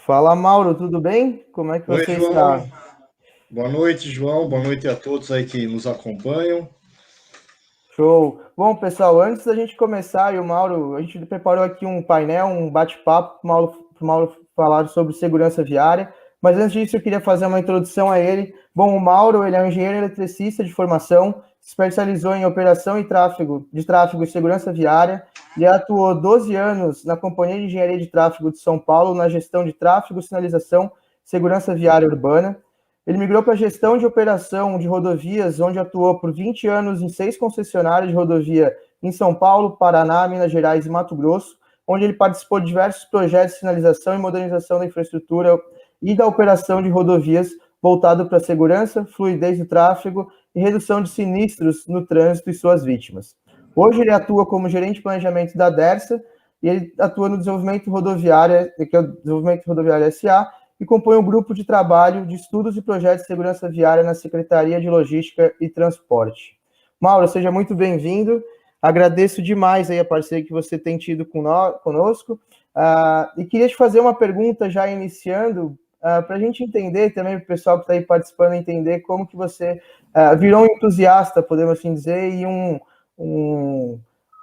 Fala, Mauro, tudo bem? Como é que Oi, você João. está? Boa noite, João. Boa noite a todos aí que nos acompanham. Show. Bom, pessoal, antes da gente começar, e o Mauro, a gente preparou aqui um painel, um bate-papo para o Mauro falar sobre segurança viária, mas antes disso eu queria fazer uma introdução a ele. Bom, o Mauro, ele é um engenheiro eletricista de formação, se especializou em operação de tráfego e segurança viária. Ele atuou 12 anos na Companhia de Engenharia de Tráfego de São Paulo, na gestão de tráfego, sinalização, segurança viária urbana. Ele migrou para a gestão de operação de rodovias, onde atuou por 20 anos em 6 concessionárias de rodovia em São Paulo, Paraná, Minas Gerais e Mato Grosso, onde ele participou de diversos projetos de sinalização e modernização da infraestrutura e da operação de rodovias voltado para a segurança, fluidez do tráfego e redução de sinistros no trânsito e suas vítimas. Hoje ele atua como gerente de planejamento da Dersa e ele atua no desenvolvimento rodoviário, que é o Desenvolvimento Rodoviário SA, e compõe um grupo de trabalho de estudos e projetos de segurança viária na Secretaria de Logística e Transporte. Mauro, seja muito bem-vindo. Agradeço demais aí a parceria que você tem tido conosco. E queria te fazer uma pergunta já iniciando, para a gente entender também, para o pessoal que está aí participando, entender como que você virou um entusiasta, podemos assim dizer, e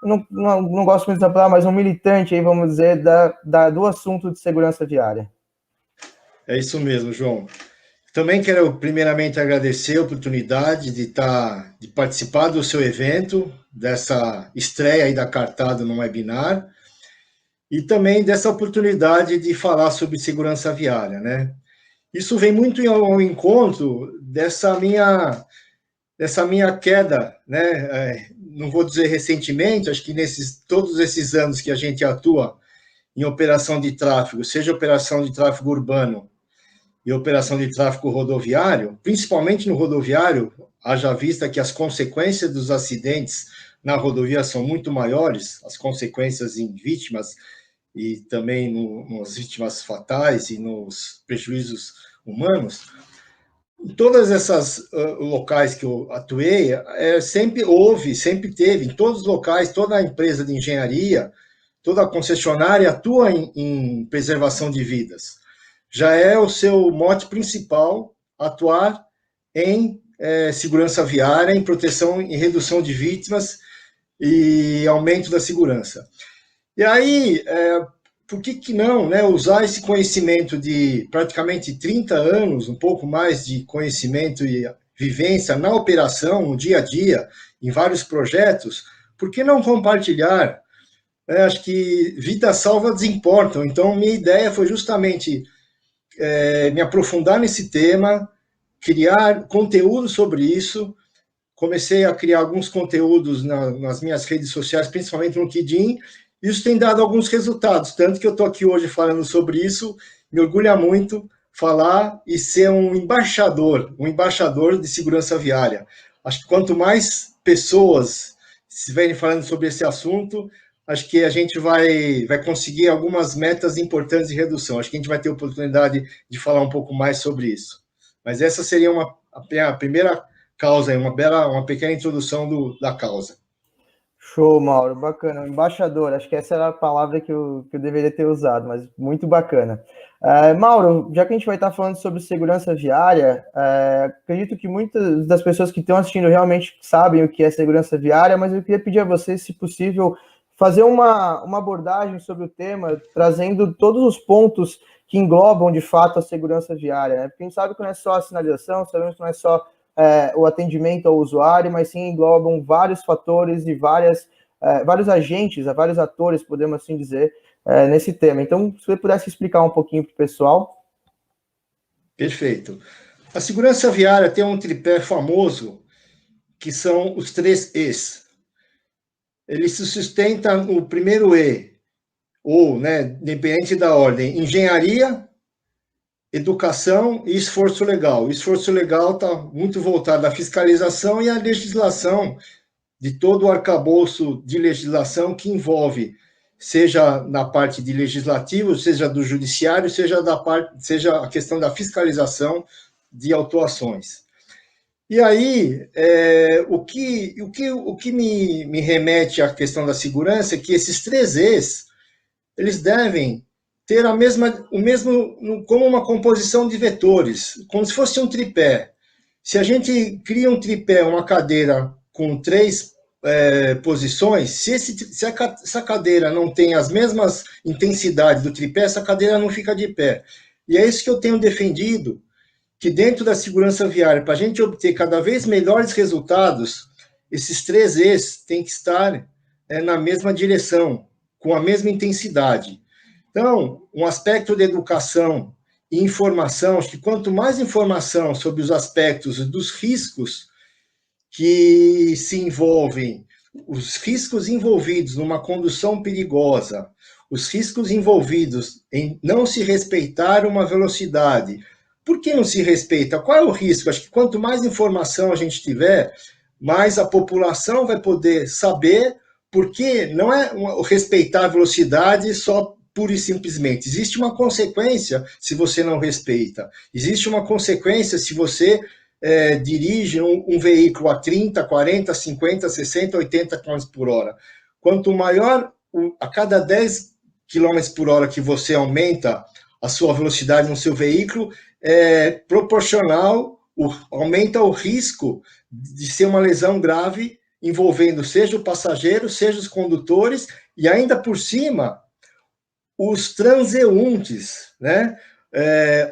não gosto muito da palavra, mas um militante, aí, vamos dizer, do assunto de segurança viária. É isso mesmo, João. Também quero primeiramente agradecer a oportunidade de participar do seu evento, dessa estreia aí da Cartado no webinar, e também dessa oportunidade de falar sobre segurança viária, né? Isso vem muito ao encontro dessa minha queda, né? Não vou dizer recentemente, acho que todos esses anos que a gente atua em operação de tráfego, seja operação de tráfego urbano e operação de tráfego rodoviário, principalmente no rodoviário, haja vista que as consequências dos acidentes na rodovia são muito maiores, as consequências em vítimas e também nas vítimas fatais e nos prejuízos humanos. Em todas essas locais que eu atuei, sempre houve, sempre teve, em todos os locais, toda a empresa de engenharia, toda a concessionária atua em preservação de vidas. Já é o seu mote principal atuar em segurança viária, em proteção e redução de vítimas e aumento da segurança. E aí, por que não, né, usar esse conhecimento de praticamente 30 anos, um pouco mais de conhecimento e vivência na operação, no dia a dia, em vários projetos, por que não compartilhar? Acho que vidas salvas importam. Então, minha ideia foi justamente me aprofundar nesse tema, criar conteúdo sobre isso. Comecei a criar alguns conteúdos nas minhas redes sociais, principalmente no LinkedIn. Isso tem dado alguns resultados, tanto que eu estou aqui hoje falando sobre isso. Me orgulha muito falar e ser um embaixador de segurança viária. Acho que quanto mais pessoas estiverem falando sobre esse assunto, acho que a gente vai conseguir algumas metas importantes de redução. Acho que a gente vai ter oportunidade de falar um pouco mais sobre isso. Mas essa seria a primeira causa, uma pequena introdução da causa. Show, Mauro, bacana. Embaixador, acho que essa era a palavra que eu deveria ter usado, mas muito bacana. Mauro, já que a gente vai estar falando sobre segurança viária, acredito que muitas das pessoas que estão assistindo realmente sabem o que é segurança viária, mas eu queria pedir a você, se possível, fazer uma abordagem sobre o tema, trazendo todos os pontos que englobam de fato a segurança viária, né? Porque a gente sabe que não é só a sinalização, sabemos que não é só o atendimento ao usuário, mas sim englobam vários fatores e vários agentes, vários atores, podemos assim dizer, nesse tema. Então, se você pudesse explicar um pouquinho para o pessoal. Perfeito. A segurança viária tem um tripé famoso, que são os três E's. Ele se sustenta no primeiro E, ou, né, independente da ordem, engenharia, educação e esforço legal. O esforço legal está muito voltado à fiscalização e à legislação de todo o arcabouço de legislação que envolve, seja na parte de legislativo, seja do judiciário, seja a questão da fiscalização de autuações. E aí, o que me remete à questão da segurança é que esses três E's, eles devem ter como uma composição de vetores, como se fosse um tripé. Se a gente cria um tripé, uma cadeira com 3 posições, se essa cadeira não tem as mesmas intensidades do tripé, essa cadeira não fica de pé. E é isso que eu tenho defendido, que dentro da segurança viária, para a gente obter cada vez melhores resultados, esses 3 eixos têm que estar na mesma direção, com a mesma intensidade. Então, um aspecto de educação e informação, acho que quanto mais informação sobre os aspectos dos riscos que se envolvem, os riscos envolvidos numa condução perigosa, os riscos envolvidos em não se respeitar uma velocidade. Por que não se respeita? Qual é o risco? Acho que quanto mais informação a gente tiver, mais a população vai poder saber, porque não é respeitar a velocidade só pura e simplesmente. Existe uma consequência se você não respeita. Existe uma consequência se você dirige um veículo a 30, 40, 50, 60, 80 km por hora. Quanto maior, a cada 10 km por hora que você aumenta a sua velocidade no seu veículo, proporcional, aumenta o risco de ser uma lesão grave envolvendo seja o passageiro, seja os condutores, e ainda por cima, os transeuntes, né?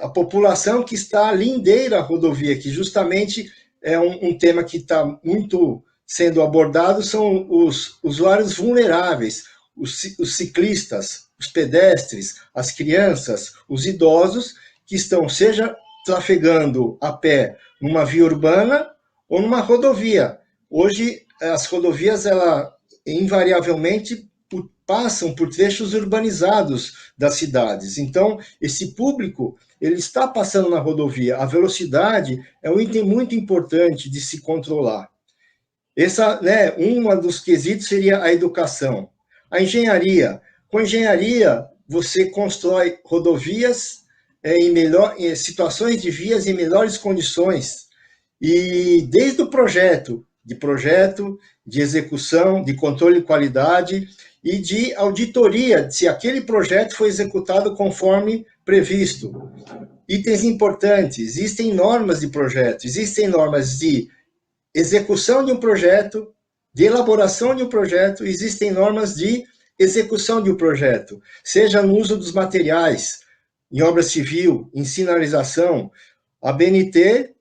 A população que está lindeira à rodovia, que justamente é um tema que está muito sendo abordado, são os usuários vulneráveis, os ciclistas, os pedestres, as crianças, os idosos, que estão seja trafegando a pé numa via urbana ou numa rodovia. Hoje, as rodovias, invariavelmente, passam por trechos urbanizados das cidades. Então, esse público, ele está passando na rodovia. A velocidade é um item muito importante de se controlar. Um dos quesitos seria a educação. A engenharia. Com a engenharia, você constrói rodovias em situações de vias em melhores condições. E desde o projeto, de execução, de controle de qualidade e de auditoria, se aquele projeto foi executado conforme previsto. Itens importantes, existem normas de projeto, existem normas de execução de um projeto, de elaboração de um projeto, existem normas de execução de um projeto, seja no uso dos materiais, em obra civil, em sinalização. A BNT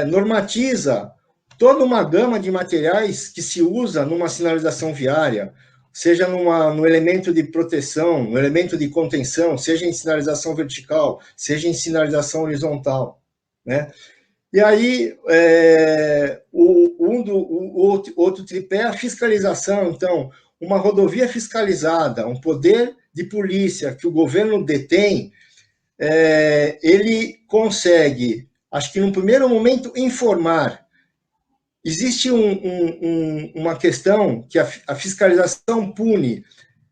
normatiza toda uma gama de materiais que se usa numa sinalização viária, seja no elemento de proteção, no elemento de contenção, seja em sinalização vertical, seja em sinalização horizontal, né? E aí, o outro tripé é a fiscalização. Então, uma rodovia fiscalizada, um poder de polícia que o governo detém, ele consegue, acho que no primeiro momento, informar. Existe uma questão que a fiscalização pune.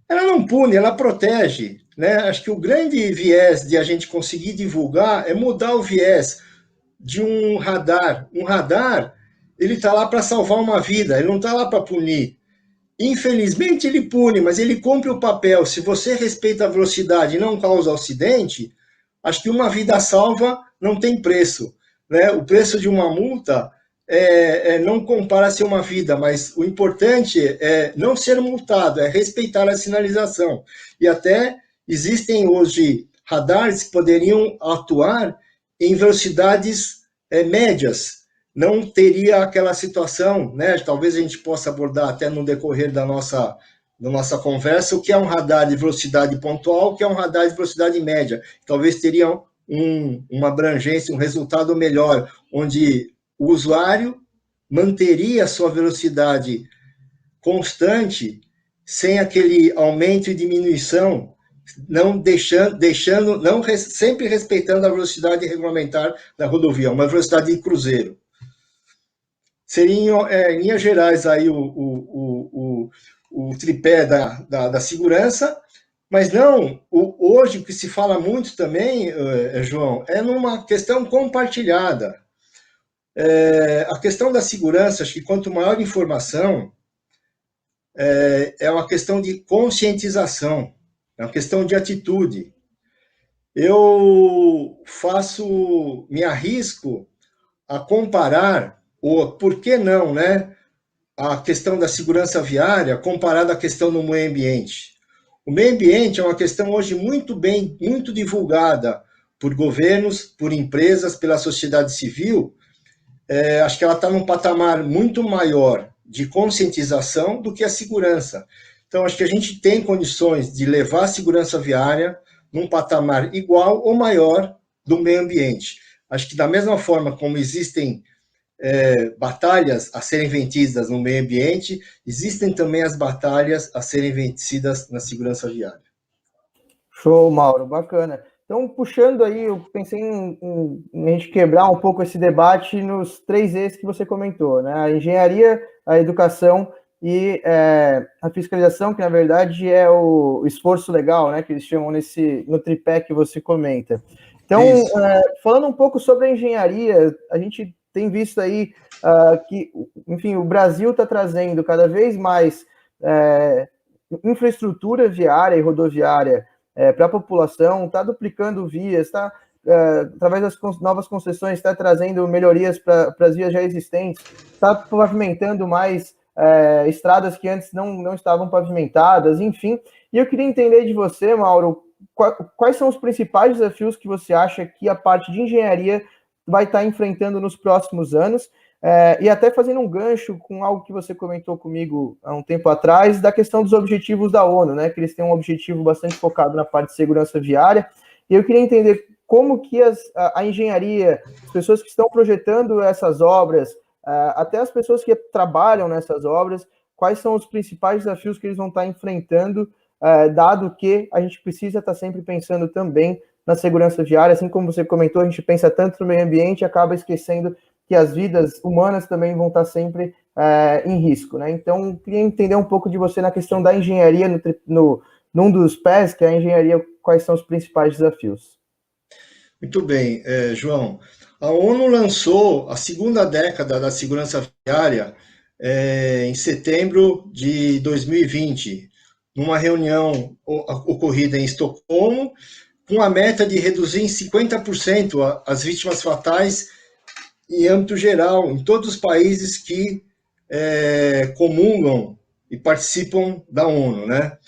Ela não pune, ela protege, né? Acho que o grande viés de a gente conseguir divulgar é mudar o viés de um radar. Um radar, ele está lá para salvar uma vida, ele não está lá para punir. Infelizmente, ele pune, mas ele cumpre o papel. Se você respeita a velocidade e não causa acidente, acho que uma vida salva não tem preço, né? O preço de uma multa não compara-se a uma vida, mas o importante é não ser multado, é respeitar a sinalização. E até existem hoje radares que poderiam atuar em velocidades médias. Não teria aquela situação, né? Talvez a gente possa abordar até no decorrer da nossa conversa, o que é um radar de velocidade pontual, o que é um radar de velocidade média. Talvez teria uma abrangência, um resultado melhor, onde o usuário manteria a sua velocidade constante, sem aquele aumento e diminuição, sempre respeitando a velocidade regulamentar da rodovia, uma velocidade de cruzeiro. Seriam, em linhas gerais, aí o tripé da segurança, mas não, hoje o que se fala muito também, João, é numa questão compartilhada. A questão da segurança, acho que quanto maior informação, é uma questão de conscientização. é uma questão de atitude. Eu me arrisco a comparar, ou por que não, né, a questão da segurança viária comparada à questão do meio ambiente. O meio ambiente é uma questão hoje muito divulgada por governos, por empresas, pela sociedade civil. Acho que ela está num patamar muito maior de conscientização do que a segurança. Então, acho que a gente tem condições de levar a segurança viária num patamar igual ou maior do meio ambiente. Acho que da mesma forma como existem batalhas a serem vencidas no meio ambiente, existem também as batalhas a serem vencidas na segurança viária. Show, Mauro, bacana. Então, puxando aí, eu pensei em a gente quebrar um pouco esse debate nos 3 E's que você comentou, né? A engenharia, a educação e a fiscalização, que na verdade é o esforço legal, né? Que eles chamam no tripé que você comenta. Então, falando um pouco sobre a engenharia, a gente tem visto aí que, enfim, o Brasil está trazendo cada vez mais infraestrutura viária e rodoviária para a população, está duplicando vias, está, através das novas concessões, está trazendo melhorias para as vias já existentes, está pavimentando mais estradas que antes não estavam pavimentadas, enfim. E eu queria entender de você, Mauro, quais são os principais desafios que você acha que a parte de engenharia vai estar enfrentando nos próximos anos, e até fazendo um gancho com algo que você comentou comigo há um tempo atrás, da questão dos objetivos da ONU, né, que eles têm um objetivo bastante focado na parte de segurança viária, e eu queria entender como que a engenharia, as pessoas que estão projetando essas obras, até as pessoas que trabalham nessas obras, quais são os principais desafios que eles vão estar enfrentando, dado que a gente precisa estar sempre pensando também na segurança viária, assim como você comentou, a gente pensa tanto no meio ambiente e acaba esquecendo que as vidas humanas também vão estar sempre em risco, né? Então, queria entender um pouco de você na questão da engenharia, num dos pés, que é a engenharia, quais são os principais desafios. Muito bem, João. A ONU lançou a segunda década da segurança viária em setembro de 2020, numa reunião ocorrida em Estocolmo, com a meta de reduzir em 50% as vítimas fatais em âmbito geral, em todos os países que comungam e participam da ONU, né?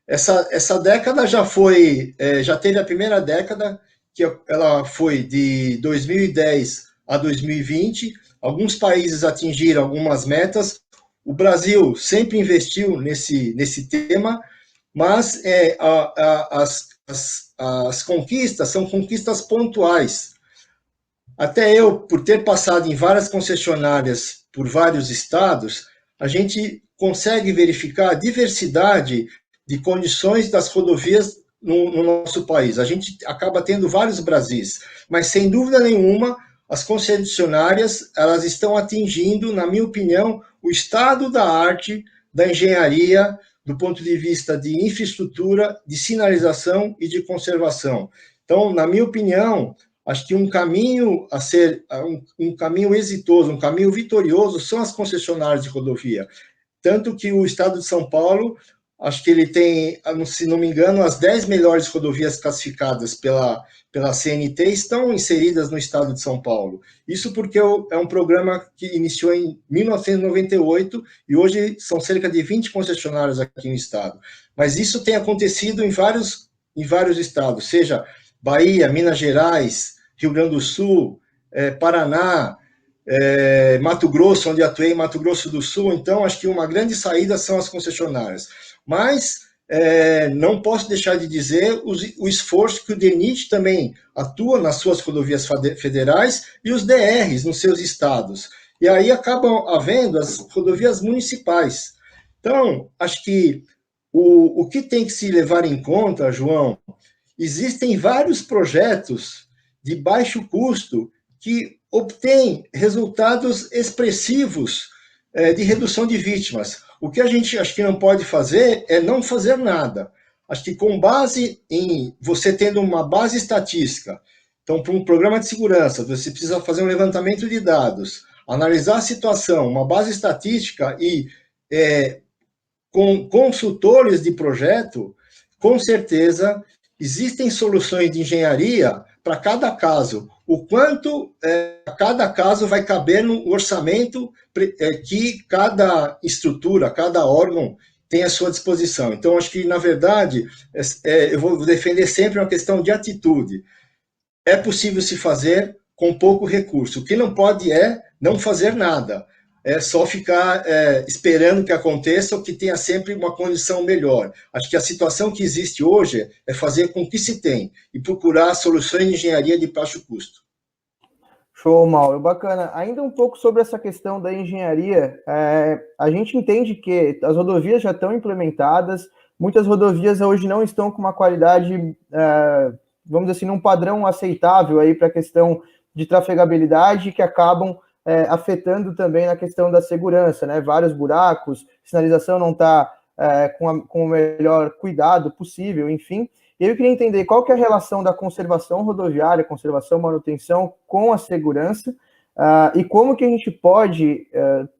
Essa década já teve a primeira década, que ela foi de 2010 a 2020. Alguns países atingiram algumas metas. O Brasil sempre investiu nesse tema, mas as conquistas são conquistas pontuais. Até eu, por ter passado em várias concessionárias por vários estados, a gente consegue verificar a diversidade de condições das rodovias no nosso país. A gente acaba tendo vários Brasis, mas sem dúvida nenhuma, as concessionárias elas estão atingindo, na minha opinião, o estado da arte da engenharia do ponto de vista de infraestrutura, de sinalização e de conservação. Então, na minha opinião, acho que um caminho a ser um caminho exitoso, um caminho vitorioso são as concessionárias de rodovia. Tanto que o estado de São Paulo, acho que ele tem, se não me engano, as 10 melhores rodovias classificadas pela CNT estão inseridas no estado de São Paulo. Isso porque é um programa que iniciou em 1998 e hoje são cerca de 20 concessionárias aqui no estado. Mas isso tem acontecido em vários estados, seja Bahia, Minas Gerais, Rio Grande do Sul, Paraná, Mato Grosso, onde atuei, Mato Grosso do Sul. Então, acho que uma grande saída são as concessionárias. Mas não posso deixar de dizer o esforço que o DENIT também atua nas suas rodovias federais e os DRs nos seus estados. E aí acabam havendo as rodovias municipais. Então, acho que o que tem que se levar em conta, João, existem vários projetos de baixo custo que obtêm resultados expressivos de redução de vítimas. O que a gente acho que não pode fazer é não fazer nada. Acho que com base em você tendo uma base estatística, então, para um programa de segurança, você precisa fazer um levantamento de dados, analisar a situação, uma base estatística e com consultores de projeto, com certeza, existem soluções de engenharia para cada caso. O quanto cada caso vai caber no orçamento que cada estrutura, cada órgão tem à sua disposição. Então, acho que, na verdade, eu vou defender sempre uma questão de atitude. É possível se fazer com pouco recurso. O que não pode é não fazer nada. É só ficar esperando que aconteça ou que tenha sempre uma condição melhor. Acho que a situação que existe hoje é fazer com o que se tem e procurar soluções de engenharia de baixo custo. Show, Mauro. Bacana. Ainda um pouco sobre essa questão da engenharia, a gente entende que as rodovias já estão implementadas, muitas rodovias hoje não estão com uma qualidade, vamos dizer assim, num padrão aceitável aí para a questão de trafegabilidade, que acabam afetando também na questão da segurança, né? Vários buracos, sinalização não está com o melhor cuidado possível, enfim. E eu queria entender qual que é a relação da conservação rodoviária, conservação, manutenção com a segurança, e como que a gente pode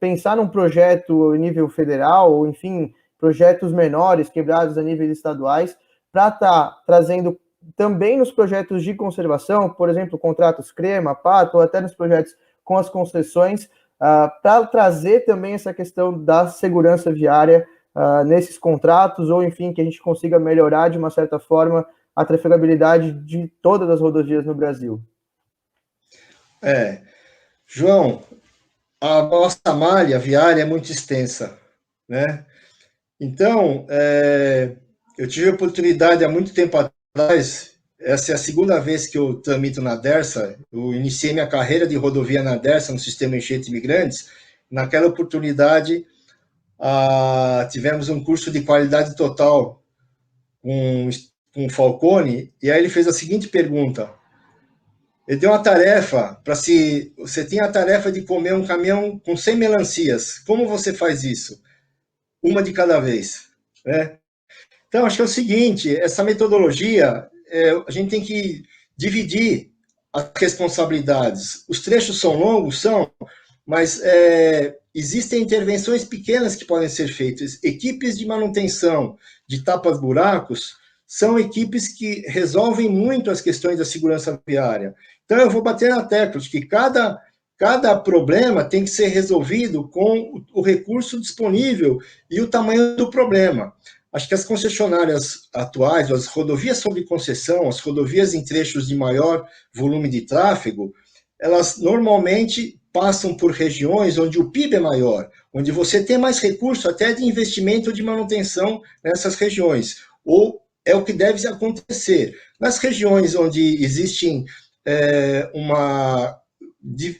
pensar num projeto a nível federal, ou enfim, projetos menores, quebrados a níveis estaduais, para estar trazendo também nos projetos de conservação, por exemplo, contratos CREMA, PATO, ou até nos projetos com as concessões, para trazer também essa questão da segurança viária nesses contratos, ou enfim, que a gente consiga melhorar de uma certa forma a trafegabilidade de todas as rodovias no Brasil. João, a nossa malha viária é muito extensa, né? Então, eu tive a oportunidade há muito tempo atrás, essa é a segunda vez que eu tramito na Dersa, eu iniciei minha carreira de rodovia na Dersa, no sistema enchente imigrantes. Naquela oportunidade, tivemos um curso de qualidade total com o Falcone, e aí ele fez a seguinte pergunta: ele deu uma tarefa para você tem a tarefa de comer um caminhão com 100 melancias, como você faz isso? Uma de cada vez, né? Então, acho que é o seguinte, essa metodologia, a gente tem que dividir as responsabilidades. Os trechos são longos, mas existem intervenções pequenas que podem ser feitas. Equipes de manutenção de tapas-buracos são equipes que resolvem muito as questões da segurança viária. Então, eu vou bater na tecla de que cada problema tem que ser resolvido com o recurso disponível e o tamanho do problema. Acho que as concessionárias atuais, as rodovias sob concessão, as rodovias em trechos de maior volume de tráfego, elas normalmente passam por regiões onde o PIB é maior, onde você tem mais recurso até de investimento de manutenção nessas regiões, ou é o que deve acontecer. Nas regiões onde existem uma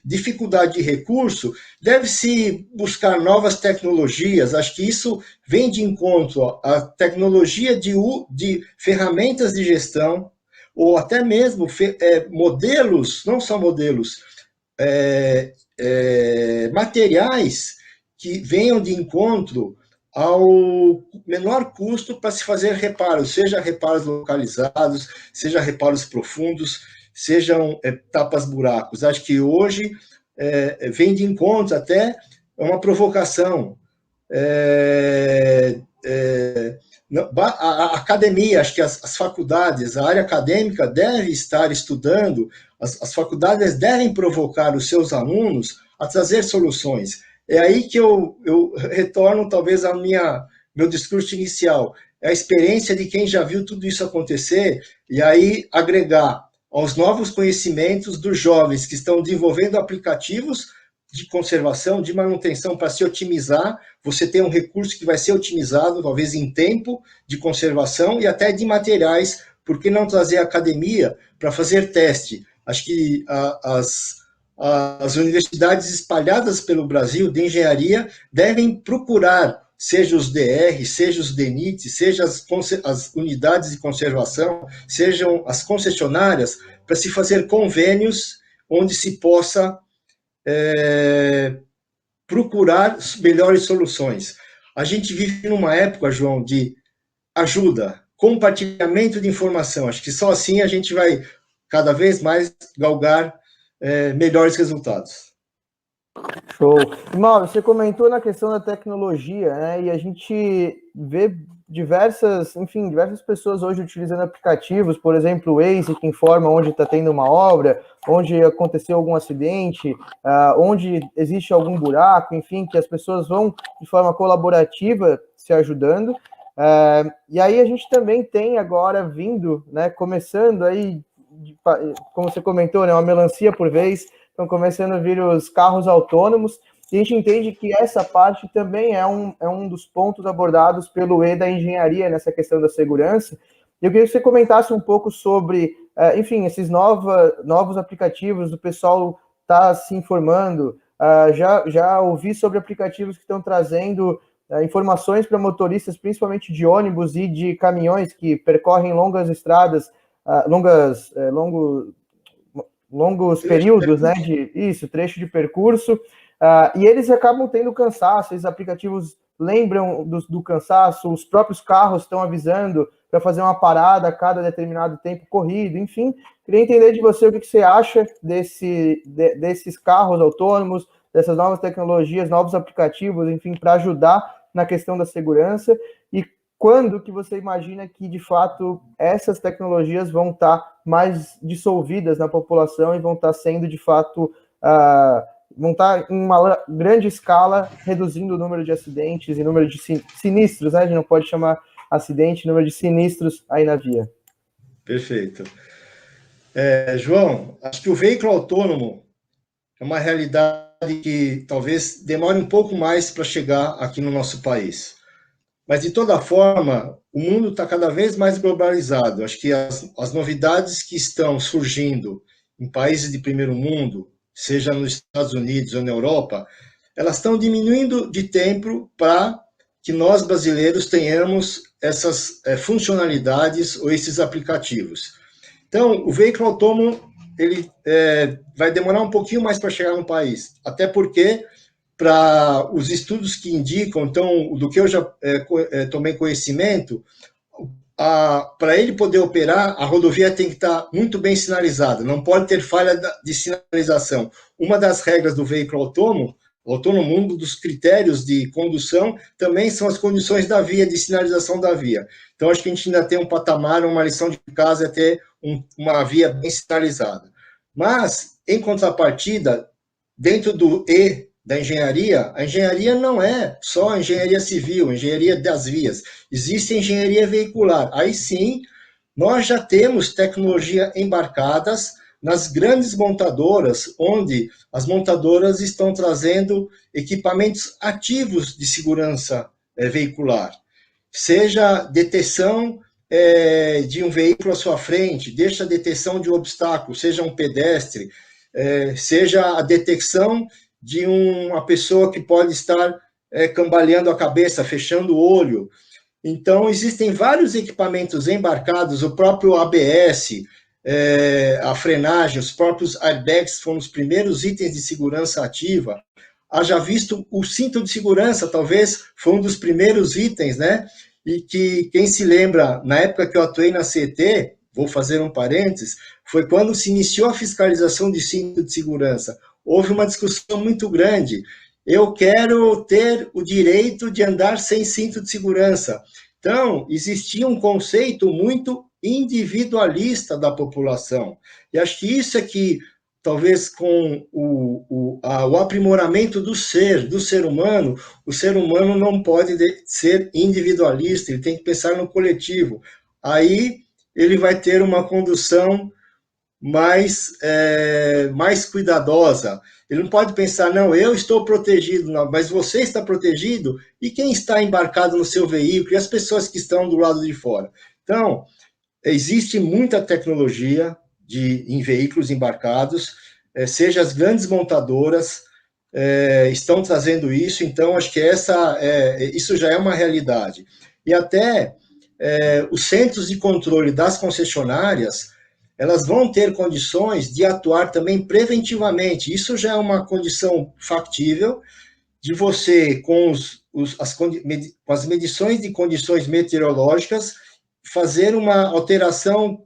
dificuldade de recurso, deve-se buscar novas tecnologias. Acho que isso vem de encontro à tecnologia de ferramentas de gestão, ou até mesmo modelos, não só modelos, materiais que venham de encontro ao menor custo para se fazer reparos, seja reparos localizados, seja reparos profundos, sejam tapas-buracos. Acho que hoje vem de encontro até uma provocação. A academia, acho que as faculdades, a área acadêmica deve estar estudando, as faculdades devem provocar os seus alunos a trazer soluções. É aí que eu retorno, talvez, ao meu discurso inicial. É a experiência de quem já viu tudo isso acontecer, e aí agregar aos novos conhecimentos dos jovens que estão desenvolvendo aplicativos de conservação, de manutenção para se otimizar. Você tem um recurso que vai ser otimizado, talvez em tempo de conservação e até de materiais. Por que não trazer a academia para fazer teste? Acho que as universidades espalhadas pelo Brasil de engenharia devem procurar, seja os DR, seja os DENIT, seja as unidades de conservação, sejam as concessionárias, para se fazer convênios onde se possa procurar melhores soluções. A gente vive numa época, João, de ajuda, compartilhamento de informação. Acho que só assim a gente vai cada vez mais galgar melhores resultados. Show. Mauro, você comentou na questão da tecnologia, né? E a gente vê diversas pessoas hoje utilizando aplicativos, por exemplo, o Waze, que informa onde está tendo uma obra, onde aconteceu algum acidente, onde existe algum buraco, enfim, que as pessoas vão de forma colaborativa se ajudando. E aí a gente também tem agora vindo, né, começando aí, como você comentou, né, uma melancia por vez, estão começando a vir os carros autônomos, e a gente entende que essa parte também é um dos pontos abordados pelo E da engenharia nessa questão da segurança. Eu queria que você comentasse um pouco sobre, enfim, esses novos aplicativos, do pessoal está se informando. Já ouvi sobre aplicativos que estão trazendo informações para motoristas, principalmente de ônibus e de caminhões que percorrem longas estradas, longos períodos, né, trecho de percurso, e eles acabam tendo cansaço, esses aplicativos lembram do cansaço, os próprios carros estão avisando para fazer uma parada a cada determinado tempo corrido, enfim, queria entender de você o que você acha desses carros autônomos, dessas novas tecnologias, novos aplicativos, enfim, para ajudar na questão da segurança, e quando que você imagina que, de fato, essas tecnologias vão estar mais dissolvidas na população e vão estar sendo, de fato, vão estar em uma grande escala, reduzindo o número de acidentes e número de sinistros, né? A gente não pode chamar acidente, número de sinistros aí na via. Perfeito. João, acho que o veículo autônomo é uma realidade que talvez demore um pouco mais para chegar aqui no nosso país. Mas, de toda forma, o mundo está cada vez mais globalizado. Acho que as novidades que estão surgindo em países de primeiro mundo, seja nos Estados Unidos ou na Europa, elas estão diminuindo de tempo para que nós, brasileiros, tenhamos essas funcionalidades ou esses aplicativos. Então, o veículo autônomo ele vai demorar um pouquinho mais para chegar no país, até porque para os estudos que indicam, então, do que eu já tomei conhecimento, para ele poder operar, a rodovia tem que estar muito bem sinalizada, não pode ter falha de sinalização. Uma das regras do veículo autônomo, um dos critérios de condução, também são as condições da via, de sinalização da via. Então, acho que a gente ainda tem um patamar, uma lição de casa, é ter uma via bem sinalizada. Mas, em contrapartida, dentro do E da engenharia, a engenharia não é só a engenharia civil, a engenharia das vias, existe a engenharia veicular. Aí sim, nós já temos tecnologia embarcadas nas grandes montadoras, onde as montadoras estão trazendo equipamentos ativos de segurança veicular, seja detecção de um veículo à sua frente, deixa a detecção de um obstáculo, seja um pedestre, seja a detecção de uma pessoa que pode estar cambaleando a cabeça, fechando o olho. Então, existem vários equipamentos embarcados, o próprio ABS, a frenagem, os próprios airbags foram os primeiros itens de segurança ativa. Haja visto o cinto de segurança, talvez foi um dos primeiros itens, né? E que, quem se lembra, na época que eu atuei na CET, vou fazer um parênteses, foi quando se iniciou a fiscalização de cinto de segurança. Houve uma discussão muito grande. Eu quero ter o direito de andar sem cinto de segurança. Então, existia um conceito muito individualista da população. E acho que isso é que, talvez com o aprimoramento do ser humano, o ser humano não pode ser individualista, ele tem que pensar no coletivo. Aí ele vai ter uma condução mais cuidadosa. Ele não pode pensar, não, eu estou protegido, não, mas você está protegido, e quem está embarcado no seu veículo, e as pessoas que estão do lado de fora. Então, existe muita tecnologia em veículos embarcados, seja as grandes montadoras estão trazendo isso, então acho que isso já é uma realidade. E até os centros de controle das concessionárias, elas vão ter condições de atuar também preventivamente. Isso já é uma condição factível de você, com as medições de condições meteorológicas, fazer uma alteração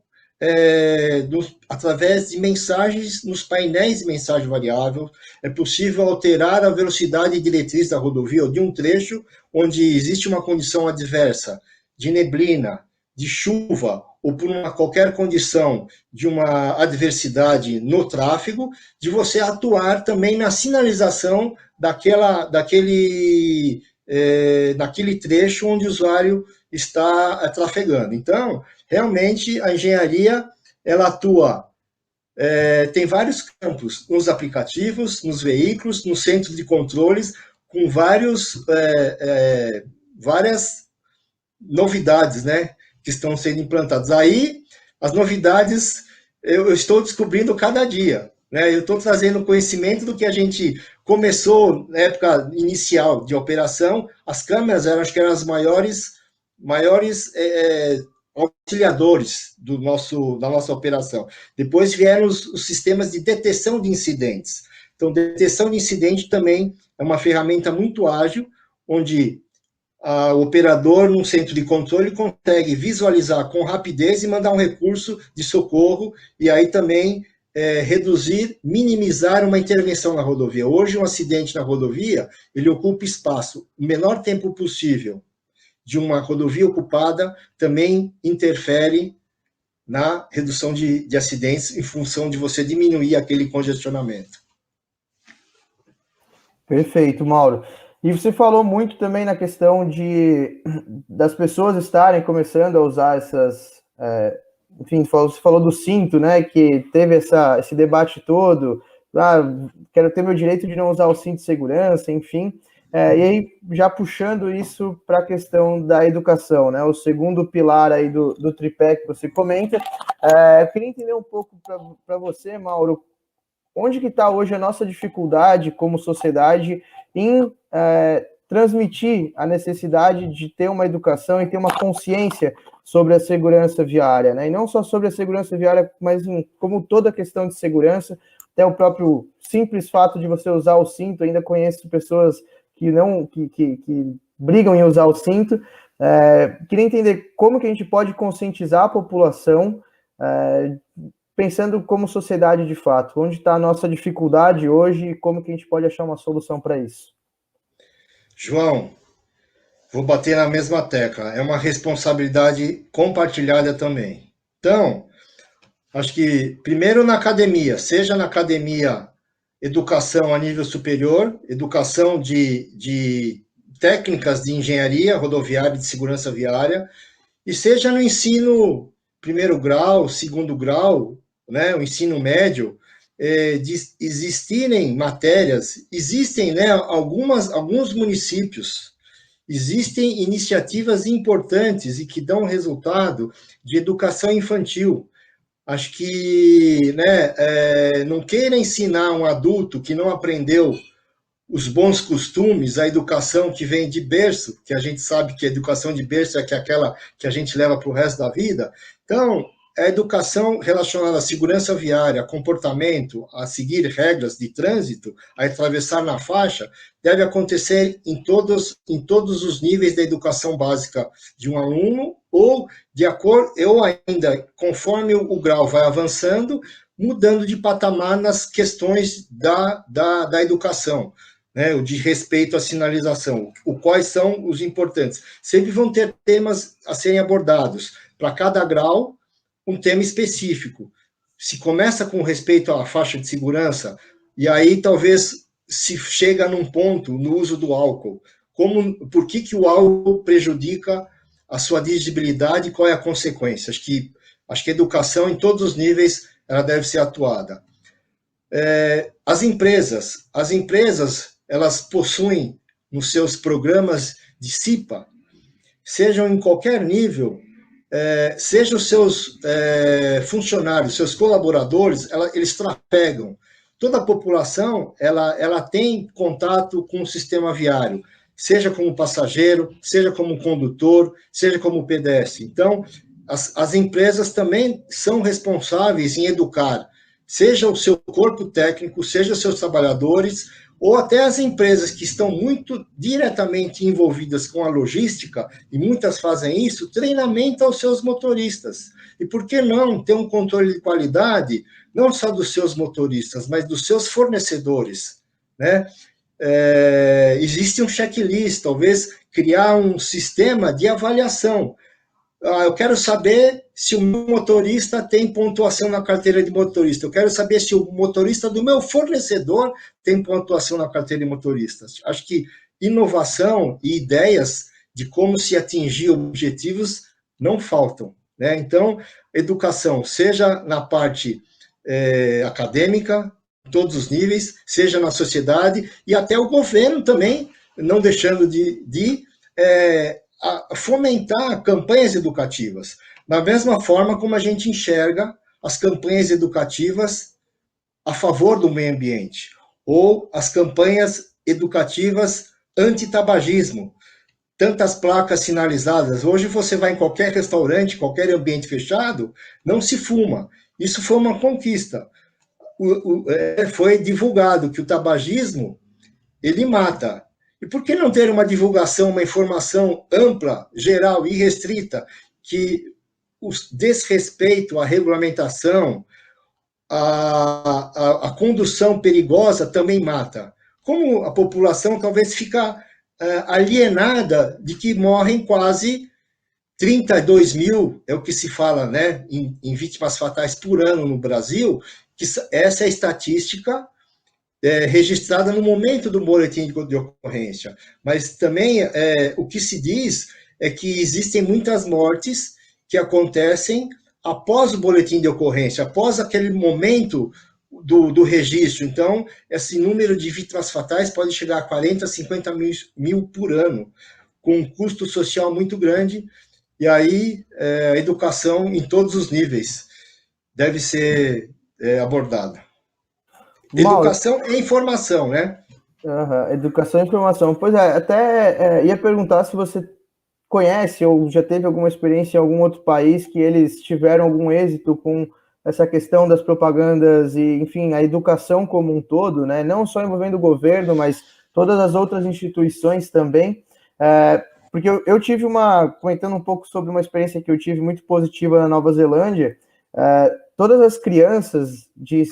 através de mensagens nos painéis de mensagem variável. É possível alterar a velocidade diretriz da rodovia ou de um trecho onde existe uma condição adversa. de neblina, de chuva, ou por qualquer condição de uma adversidade no tráfego, de você atuar também na sinalização naquele trecho onde o usuário está trafegando. Então, realmente, a engenharia, ela atua, tem vários campos, nos aplicativos, nos veículos, nos centros de controles, com várias novidades, né, que estão sendo implantadas. Aí, as novidades eu estou descobrindo cada dia, né? Eu estou trazendo conhecimento do que a gente começou na época inicial de operação. As câmeras acho que eram as maiores auxiliadores da nossa operação. Depois vieram os sistemas de detecção de incidentes. Então, detecção de incidente também é uma ferramenta muito ágil, onde o operador, num centro de controle, consegue visualizar com rapidez e mandar um recurso de socorro, e aí também reduzir, minimizar uma intervenção na rodovia. Hoje, um acidente na rodovia, ele ocupa espaço o menor tempo possível de uma rodovia ocupada, também interfere na redução de acidentes em função de você diminuir aquele congestionamento. Perfeito, Mauro. E você falou muito também na questão das pessoas estarem começando a usar essas... enfim, você falou do cinto, né? Que teve esse debate todo. Quero ter meu direito de não usar o cinto de segurança, enfim. E aí, já puxando isso para a questão da educação, né? O segundo pilar aí do tripé que você comenta. Eu queria entender um pouco para você, Mauro, onde que está hoje a nossa dificuldade como sociedade em transmitir a necessidade de ter uma educação e ter uma consciência sobre a segurança viária, né? E não só sobre a segurança viária, mas como toda a questão de segurança, até o próprio simples fato de você usar o cinto. Ainda conheço pessoas que brigam em usar o cinto. Queria entender como que a gente pode conscientizar a população, pensando como sociedade de fato, onde está a nossa dificuldade hoje e como que a gente pode achar uma solução para isso. João, vou bater na mesma tecla, é uma responsabilidade compartilhada também. Então, acho que primeiro na academia, seja na academia educação a nível superior, educação de técnicas de engenharia rodoviária e de segurança viária, e seja no ensino primeiro grau, segundo grau, né, o ensino médio, existirem matérias, existem, né, alguns municípios, existem iniciativas importantes e que dão resultado de educação infantil. Acho que, né, não queira ensinar um adulto que não aprendeu os bons costumes, a educação que vem de berço, que a gente sabe que a educação de berço é aquela que a gente leva para o resto da vida. Então, a educação relacionada à segurança viária, a comportamento, a seguir regras de trânsito, a atravessar na faixa, deve acontecer em todos os níveis da educação básica de um aluno, ou ainda, conforme o grau vai avançando, mudando de patamar nas questões da educação, né, o de respeito à sinalização, quais são os importantes. Sempre vão ter temas a serem abordados, para cada grau, um tema específico. Se começa com respeito à faixa de segurança, e aí talvez se chega num ponto no uso do álcool. Por que o álcool prejudica a sua dirigibilidade e qual é a consequência? Acho que a educação em todos os níveis ela deve ser atuada. As empresas, elas possuem nos seus programas de CIPA, sejam em qualquer nível, sejam os seus funcionários, seus colaboradores, eles trafegam. Toda a população ela tem contato com o sistema viário, seja como passageiro, seja como condutor, seja como pedestre. Então, as empresas também são responsáveis em educar, seja o seu corpo técnico, seja os seus trabalhadores, ou até as empresas que estão muito diretamente envolvidas com a logística, e muitas fazem isso, treinamento aos seus motoristas. E por que não ter um controle de qualidade, não só dos seus motoristas, mas dos seus fornecedores, né? Existe um checklist, talvez criar um sistema de avaliação. Eu quero saber se o meu motorista tem pontuação na carteira de motorista. Eu quero saber se o motorista do meu fornecedor tem pontuação na carteira de motorista. Acho que inovação e ideias de como se atingir objetivos não faltam, né? Então, educação, seja na parte acadêmica, em todos os níveis, seja na sociedade, e até o governo também, não deixando de fomentar campanhas educativas, da mesma forma como a gente enxerga as campanhas educativas a favor do meio ambiente, ou as campanhas educativas anti-tabagismo, tantas placas sinalizadas. Hoje você vai em qualquer restaurante, qualquer ambiente fechado, não se fuma. Isso foi uma conquista. Foi divulgado que o tabagismo, ele mata. E por que não ter uma divulgação, uma informação ampla, geral e restrita, que o desrespeito à regulamentação, a condução perigosa também mata? Como a população talvez fica alienada de que morrem quase 32 mil, é o que se fala, né, em vítimas fatais por ano no Brasil, que essa é a estatística registrada no momento do boletim de ocorrência. Mas também o que se diz é que existem muitas mortes que acontecem após o boletim de ocorrência, após aquele momento do registro. Então, esse número de vítimas fatais pode chegar a 40, 50 mil por ano, com um custo social muito grande, e aí a educação em todos os níveis deve ser abordada. Mauro, Educação e informação, né? educação e informação. Pois é, até ia perguntar se você conhece ou já teve alguma experiência em algum outro país que eles tiveram algum êxito com essa questão das propagandas e, enfim, a educação como um todo, né? Não só envolvendo o governo, mas todas as outras instituições também. Porque eu tive comentando um pouco sobre uma experiência que eu tive muito positiva na Nova Zelândia, todas as crianças de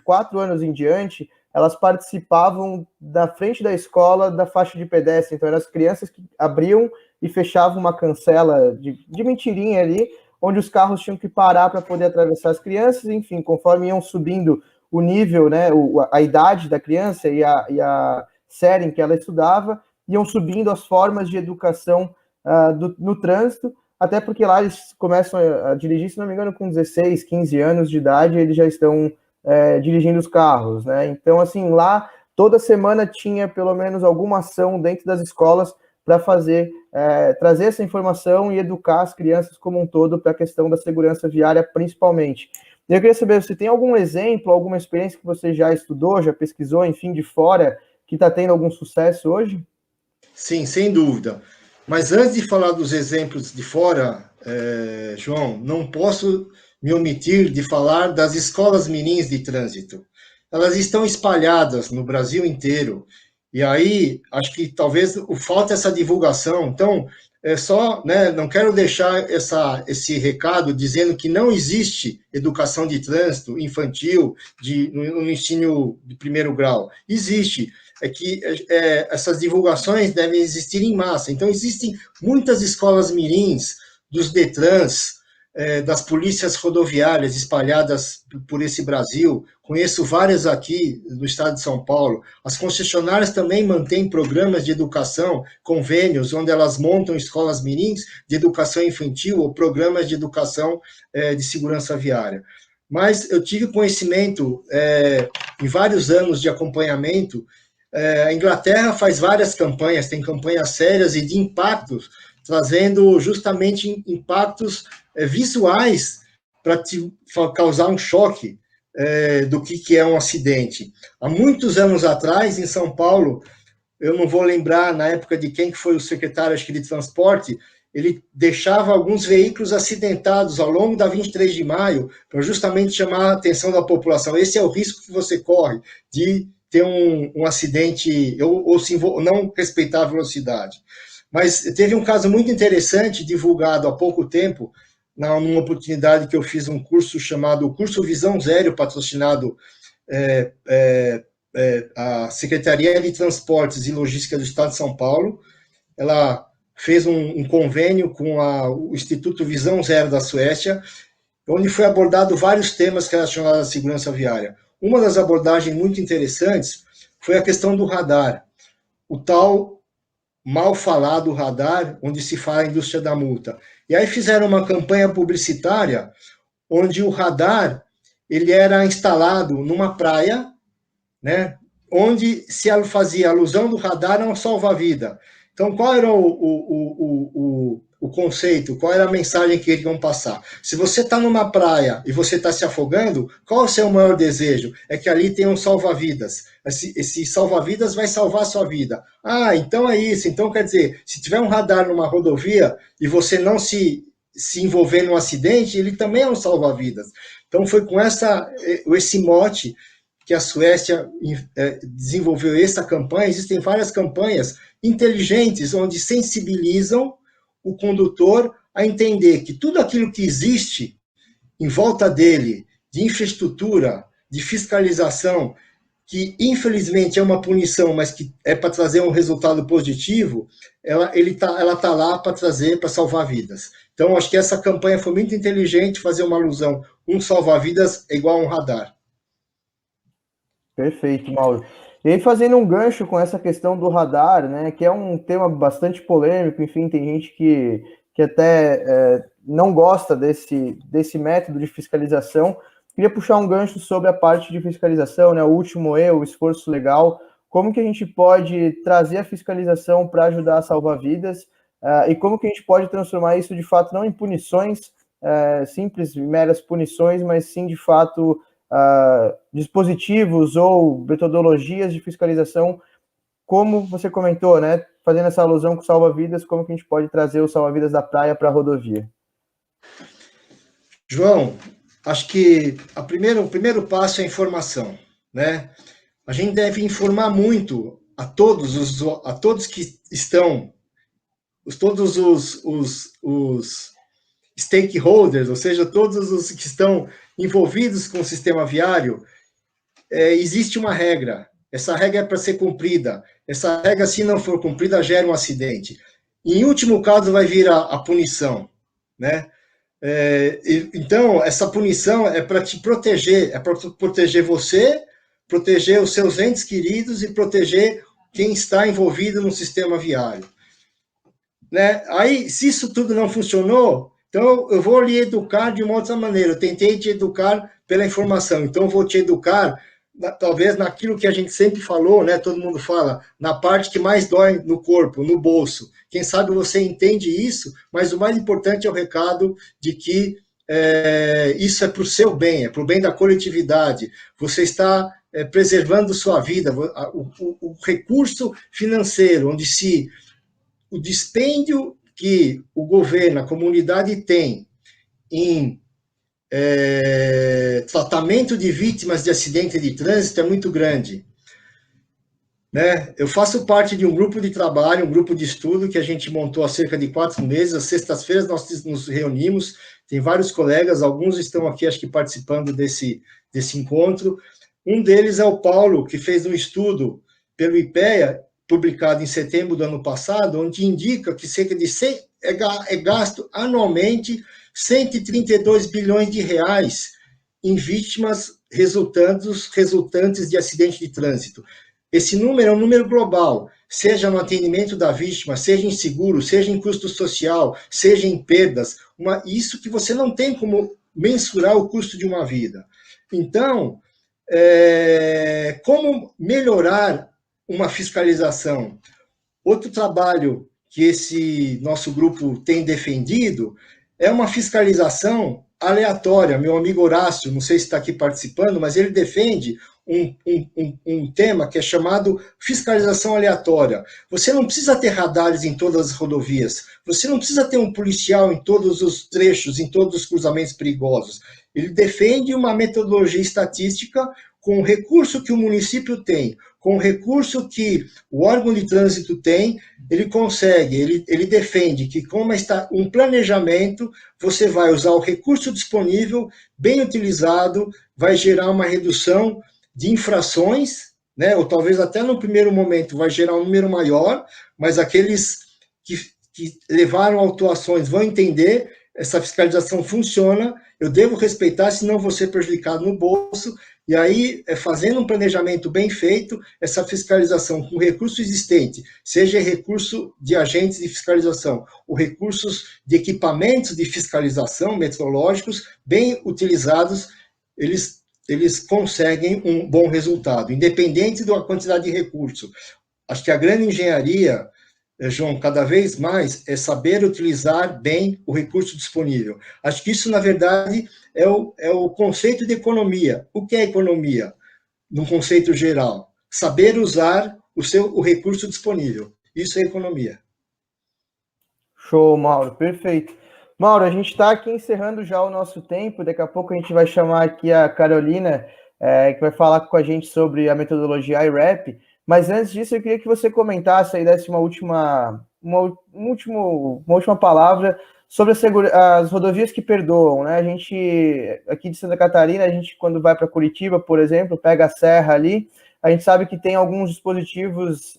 4 anos em diante, elas participavam da frente da escola da faixa de pedestre. Então, eram as crianças que abriam e fechavam uma cancela de mentirinha ali, onde os carros tinham que parar para poder atravessar as crianças. Enfim, conforme iam subindo o nível, né, a idade da criança e a série em que ela estudava, iam subindo as formas de educação no trânsito, até porque lá eles começam a dirigir, se não me engano, com 16, 15 anos de idade, eles já estão dirigindo os carros, né? Então, assim, lá toda semana tinha pelo menos alguma ação dentro das escolas para trazer essa informação e educar as crianças como um todo para a questão da segurança viária, principalmente. Eu queria saber, você tem algum exemplo, alguma experiência que você já estudou, já pesquisou, enfim, de fora, que está tendo algum sucesso hoje? Sim, sem dúvida. Mas antes de falar dos exemplos de fora, João, não posso me omitir de falar das escolas mirins de trânsito. Elas estão espalhadas no Brasil inteiro. E aí, acho que talvez falta essa divulgação. Então, né, não quero deixar esse recado dizendo que não existe educação de trânsito infantil no ensino de primeiro grau. Existe. É que essas divulgações devem existir em massa. Então, existem muitas escolas mirins dos Detrans, das polícias rodoviárias espalhadas por esse Brasil. Conheço várias aqui do estado de São Paulo. As concessionárias também mantêm programas de educação, convênios, onde elas montam escolas mirins de educação infantil ou programas de educação de segurança viária. Mas eu tive conhecimento, em vários anos de acompanhamento. A Inglaterra faz várias campanhas, tem campanhas sérias e de impactos, trazendo justamente impactos visuais para causar um choque do que é um acidente. Há muitos anos atrás, em São Paulo, eu não vou lembrar na época de quem que foi o secretário, acho que de transporte, ele deixava alguns veículos acidentados ao longo da 23 de maio, para justamente chamar a atenção da população. Esse é o risco que você corre de ter um acidente ou não respeitar a velocidade. Mas teve um caso muito interessante, divulgado há pouco tempo, numa oportunidade que eu fiz um curso chamado Curso Visão Zero, patrocinado a Secretaria de Transportes e Logística do Estado de São Paulo. Ela fez um convênio com o Instituto Visão Zero da Suécia, onde foi abordado vários temas relacionados à segurança viária. Uma das abordagens muito interessantes foi a questão do radar, o tal mal falado radar, onde se fala a indústria da multa. E aí fizeram uma campanha publicitária onde o radar ele era instalado numa praia, né, onde se fazia alusão do radar a um salva-vida. Então, qual era o conceito, qual era a mensagem que eles iam passar? Se você está numa praia e você está se afogando, qual é o seu maior desejo? É que ali tem um salva-vidas. Esse salva-vidas vai salvar a sua vida. Ah, então é isso. Então, quer dizer, se tiver um radar numa rodovia e você não se envolver num acidente, ele também é um salva-vidas. Então, foi com esse mote que a Suécia desenvolveu essa campanha. Existem várias campanhas inteligentes onde sensibilizam o condutor a entender que tudo aquilo que existe em volta dele, de infraestrutura, de fiscalização, que infelizmente é uma punição, mas que é para trazer um resultado positivo, ela tá lá para trazer, para salvar vidas. Então, acho que essa campanha foi muito inteligente, fazer uma alusão. Um salva-vidas é igual a um radar. Perfeito, Mauro. E aí, fazendo um gancho com essa questão do radar, né, que é um tema bastante polêmico, enfim, tem gente que até não gosta desse método de fiscalização. Queria puxar um gancho sobre a parte de fiscalização, né, o último erro, o esforço legal, como que a gente pode trazer a fiscalização para ajudar a salvar vidas, e como que a gente pode transformar isso, de fato, não em punições, simples, meras punições, mas sim, de fato, dispositivos ou metodologias de fiscalização, como você comentou, né? Fazendo essa alusão com salva-vidas, como que a gente pode trazer o salva-vidas da praia para a rodovia? João, acho que o primeiro passo é a informação, né? A gente deve informar muito a todos que estão, todos os stakeholders, ou seja, todos os que estão envolvidos com o sistema viário. Existe uma regra, essa regra é para ser cumprida, essa regra, se não for cumprida, gera um acidente. E, em último caso, vai vir a punição, né? Então, essa punição é para te proteger, é para proteger você, proteger os seus entes queridos e proteger quem está envolvido no sistema viário. Né? Aí, se isso tudo não funcionou, então eu vou lhe educar de uma outra maneira. Eu tentei te educar pela informação, então eu vou te educar talvez naquilo que a gente sempre falou, né? Todo mundo fala, na parte que mais dói no corpo, no bolso. Quem sabe você entende isso, mas o mais importante é o recado de que isso é para o seu bem, é para o bem da coletividade. Você está preservando sua vida, o recurso financeiro, onde o dispêndio que o governo, a comunidade tem em tratamento de vítimas de acidente de trânsito é muito grande. Né? Eu faço parte de um grupo de trabalho, um grupo de estudo que a gente montou há cerca de 4 meses. Às sextas-feiras nós nos reunimos, tem vários colegas, alguns estão aqui, acho que participando desse encontro. Um deles é o Paulo, que fez um estudo pelo IPEA, publicado em setembro do ano passado, onde indica que cerca de é gasto anualmente 132 bilhões de reais em vítimas resultantes de acidente de trânsito. Esse número é um número global, seja no atendimento da vítima, seja em seguro, seja em custo social, seja em perdas. Isso que você não tem como mensurar o custo de uma vida. Então, como melhorar uma fiscalização? Outro trabalho que esse nosso grupo tem defendido é uma fiscalização aleatória. Meu amigo Horácio, não sei se está aqui participando, mas ele defende um tema que é chamado fiscalização aleatória. Você não precisa ter radares em todas as rodovias, você não precisa ter um policial em todos os trechos, em todos os cruzamentos perigosos. Ele defende uma metodologia estatística com o recurso que o município tem, com o recurso que o órgão de trânsito tem, ele consegue, ele defende que com um planejamento, você vai usar o recurso disponível, bem utilizado, vai gerar uma redução de infrações, né? Ou talvez até no primeiro momento vai gerar um número maior, mas aqueles que levaram a autuações vão entender, essa fiscalização funciona, eu devo respeitar, senão vou ser prejudicado no bolso, e aí, fazendo um planejamento bem feito, essa fiscalização com recurso existente, seja recurso de agentes de fiscalização, ou recursos de equipamentos de fiscalização metrológicos, bem utilizados, eles conseguem um bom resultado, independente da quantidade de recurso. Acho que a grande engenharia, João, cada vez mais é saber utilizar bem o recurso disponível. Acho que isso, na verdade, é o conceito de economia. O que é economia? Num conceito geral, saber usar o recurso disponível. Isso é economia. Show, Mauro, perfeito. Mauro, a gente está aqui encerrando já o nosso tempo, daqui a pouco a gente vai chamar aqui a Carolina, que vai falar com a gente sobre a metodologia IRAP, mas antes disso eu queria que você comentasse aí, desse uma última palavra sobre as rodovias que perdoam, né? A gente, aqui de Santa Catarina, a gente quando vai para Curitiba, por exemplo, pega a serra ali, a gente sabe que tem alguns dispositivos,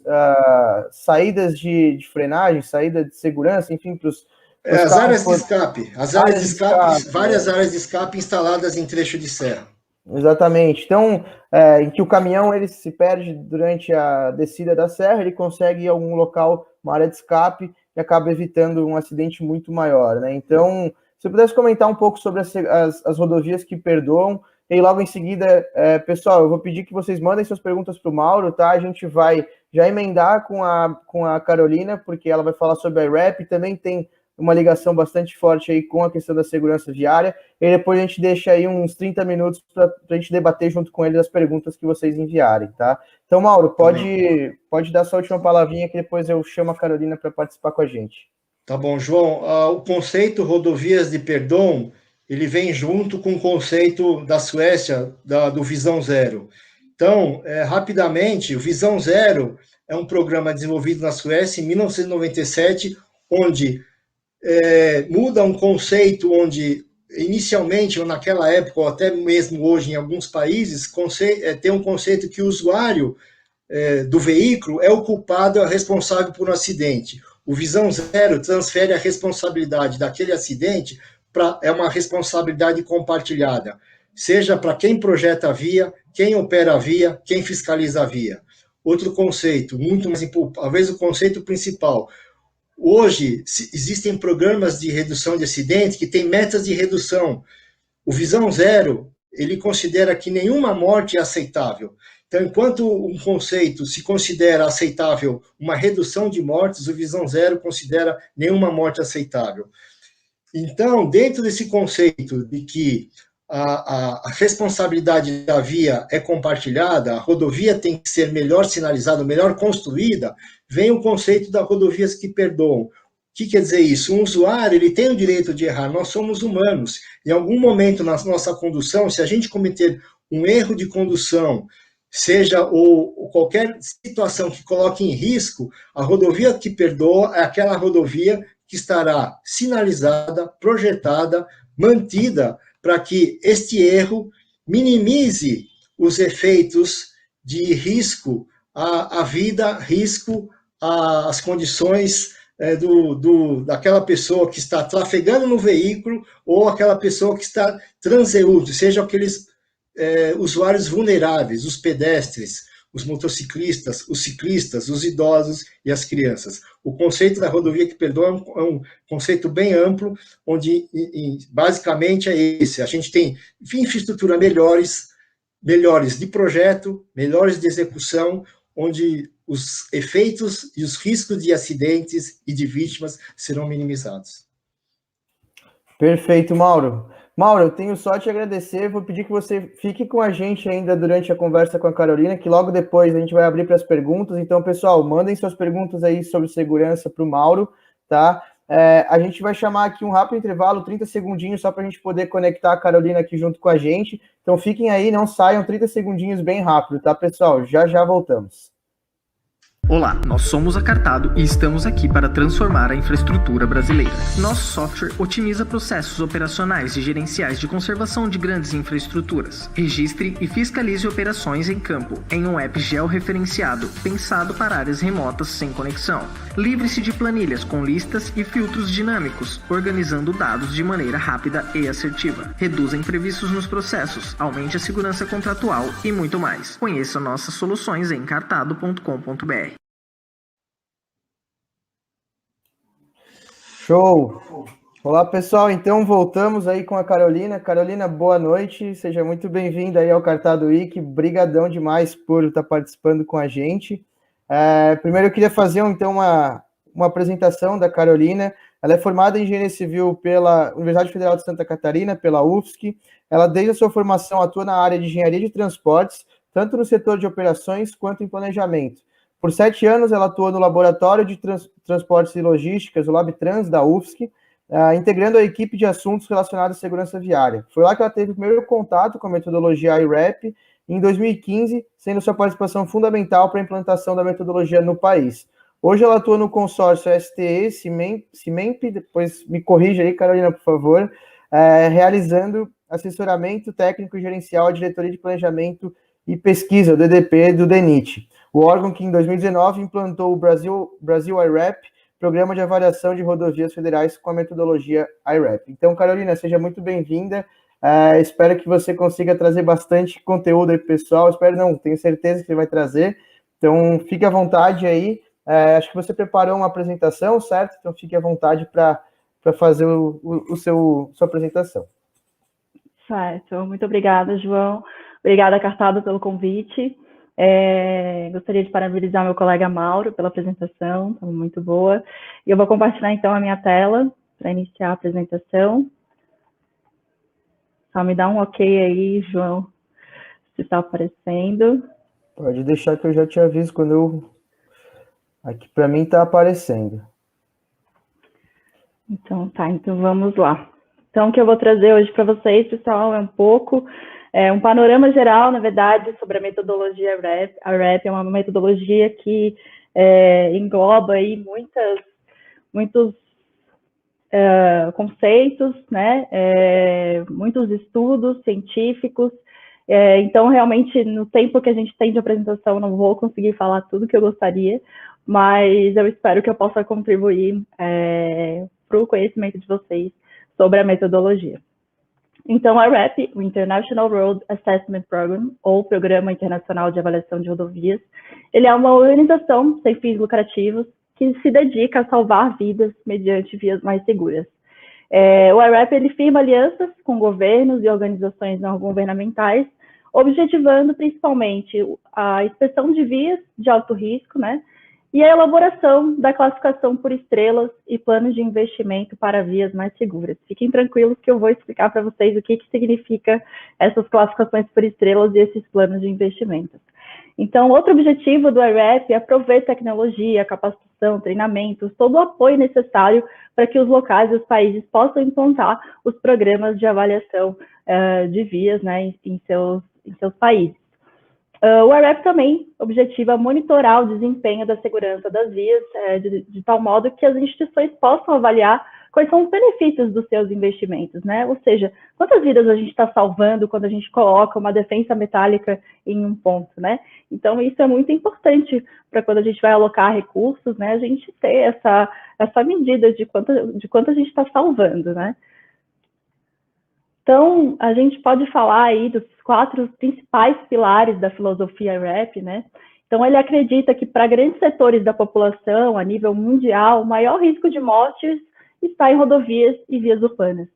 saídas de frenagem, saída de segurança, enfim, para os as áreas de escape, várias né? áreas de escape instaladas em trecho de serra. Exatamente. Então, em que o caminhão ele se perde durante a descida da serra, ele consegue ir a algum local, uma área de escape, e acaba evitando um acidente muito maior, né? Então, se eu pudesse comentar um pouco sobre as rodovias que perdoam, e logo em seguida, pessoal, eu vou pedir que vocês mandem suas perguntas para o Mauro, tá? A gente vai já emendar com a Carolina, porque ela vai falar sobre a IRAP, também tem uma ligação bastante forte aí com a questão da segurança viária, e depois a gente deixa aí uns 30 minutos para a gente debater junto com eles as perguntas que vocês enviarem, tá? Então, Mauro, pode dar sua última palavrinha que depois eu chamo a Carolina para participar com a gente. Tá bom, João. O conceito rodovias de perdão, ele vem junto com o conceito da Suécia, do Visão Zero. Então, rapidamente, o Visão Zero é um programa desenvolvido na Suécia em 1997, onde muda um conceito onde, inicialmente, ou naquela época, ou até mesmo hoje em alguns países, tem um conceito que o usuário do veículo é o culpado, é o responsável por um acidente. O Visão Zero transfere a responsabilidade daquele acidente é uma responsabilidade compartilhada, seja para quem projeta a via, quem opera a via, quem fiscaliza a via. Outro conceito, muito mais importante, talvez o conceito principal. Hoje, existem programas de redução de acidentes que têm metas de redução. O Visão Zero, ele considera que nenhuma morte é aceitável. Então, enquanto um conceito se considera aceitável uma redução de mortes, o Visão Zero considera nenhuma morte aceitável. Então, dentro desse conceito de que a responsabilidade da via é compartilhada, a rodovia tem que ser melhor sinalizada, melhor construída, vem o conceito das rodovias que perdoam. O que quer dizer isso? Um usuário ele tem o direito de errar, nós somos humanos. Em algum momento na nossa condução, se a gente cometer um erro de condução, seja ou qualquer situação que coloque em risco, a rodovia que perdoa é aquela rodovia que estará sinalizada, projetada, mantida, para que este erro minimize os efeitos de risco à vida, risco às condições daquela pessoa que está trafegando no veículo ou aquela pessoa que está transeúnte, sejam aqueles usuários vulneráveis, os pedestres, os motociclistas, os ciclistas, os idosos e as crianças. O conceito da rodovia que perdoa é um conceito bem amplo, onde basicamente é esse. A gente tem infraestrutura melhores de projeto, melhores de execução, onde os efeitos e os riscos de acidentes e de vítimas serão minimizados. Perfeito, Mauro. Mauro, eu tenho só te agradecer, vou pedir que você fique com a gente ainda durante a conversa com a Carolina, que logo depois a gente vai abrir para as perguntas. Então, pessoal, mandem suas perguntas aí sobre segurança para o Mauro, tá? A gente vai chamar aqui um rápido intervalo, 30 segundinhos, só para a gente poder conectar a Carolina aqui junto com a gente. Então, fiquem aí, não saiam, 30 segundinhos bem rápido, tá, pessoal? Já voltamos. Olá, nós somos a Cartado e estamos aqui para transformar a infraestrutura brasileira. Nosso software otimiza processos operacionais e gerenciais de conservação de grandes infraestruturas. Registre e fiscalize operações em campo em um app georreferenciado, pensado para áreas remotas sem conexão. Livre-se de planilhas com listas e filtros dinâmicos, organizando dados de maneira rápida e assertiva. Reduza imprevistos nos processos, aumente a segurança contratual e muito mais. Conheça nossas soluções em cartado.com.br. Show! Olá, pessoal. Então, voltamos aí com a Carolina. Carolina, boa noite. Seja muito bem-vinda aí ao Cartado Week. Brigadão demais por estar participando com a gente. Primeiro, eu queria fazer, então, uma apresentação da Carolina. Ela é formada em Engenharia Civil pela Universidade Federal de Santa Catarina, pela UFSC. Ela, desde a sua formação, atua na área de Engenharia de Transportes, tanto no setor de operações quanto em planejamento. Por 7 anos, ela atuou no Laboratório de Transportes e Logísticas, o LabTrans, da UFSC, integrando a equipe de assuntos relacionados à segurança viária. Foi lá que ela teve o primeiro contato com a metodologia IRAP, em 2015, sendo sua participação fundamental para a implantação da metodologia no país. Hoje ela atua no consórcio STE, CIMEMP, depois me corrija aí, Carolina, por favor, realizando assessoramento técnico e gerencial à Diretoria de Planejamento e Pesquisa, o DDP, do DENIT, o órgão que em 2019 implantou o Brasil IRAP, Programa de Avaliação de Rodovias Federais com a metodologia IRAP. Então, Carolina, seja muito bem-vinda. Espero que você consiga trazer bastante conteúdo aí, pessoal. Tenho certeza que você vai trazer. Então, fique à vontade aí. Acho que você preparou uma apresentação, certo? Então, fique à vontade para fazer sua apresentação. Certo. Muito obrigada, João. Obrigada, Cartado, pelo convite. Gostaria de parabenizar meu colega Mauro pela apresentação, foi muito boa. E eu vou compartilhar, então, a minha tela para iniciar a apresentação. Só me dá um ok aí, João, se está aparecendo. Pode deixar que eu já te aviso quando eu... Aqui para mim está aparecendo. Então, então vamos lá. Então, o que eu vou trazer hoje para vocês, pessoal, é um panorama geral, na verdade, sobre a metodologia IRAP. A IRAP é uma metodologia que engloba aí muitos conceitos, né? Muitos estudos científicos. Então, realmente, no tempo que a gente tem de apresentação, não vou conseguir falar tudo que eu gostaria, mas eu espero que eu possa contribuir para o conhecimento de vocês sobre a metodologia. Então, a IRAP, o International Road Assessment Program, ou Programa Internacional de Avaliação de Rodovias, ele é uma organização sem fins lucrativos que se dedica a salvar vidas mediante vias mais seguras. O IRAP, ele firma alianças com governos e organizações não governamentais, objetivando principalmente a inspeção de vias de alto risco, né, e a elaboração da classificação por estrelas e planos de investimento para vias mais seguras. Fiquem tranquilos que eu vou explicar para vocês o que significa essas classificações por estrelas e esses planos de investimento. Então, outro objetivo do IRAP é prover tecnologia, capacitação, treinamentos, todo o apoio necessário para que os locais e os países possam implantar os programas de avaliação de vias, né, em seus países. O IRAP também objetiva monitorar o desempenho da segurança das vias, de tal modo que as instituições possam avaliar quais são os benefícios dos seus investimentos, né? Ou seja, quantas vidas a gente está salvando quando a gente coloca uma defensa metálica em um ponto, né? Então, isso é muito importante para quando a gente vai alocar recursos, né? A gente ter essa medida de quanto a gente está salvando, né? Então, a gente pode falar aí dos 4 principais pilares da filosofia IRAP, né? Então, ele acredita que para grandes setores da população, a nível mundial, o maior risco de mortes está em rodovias e vias urbanas,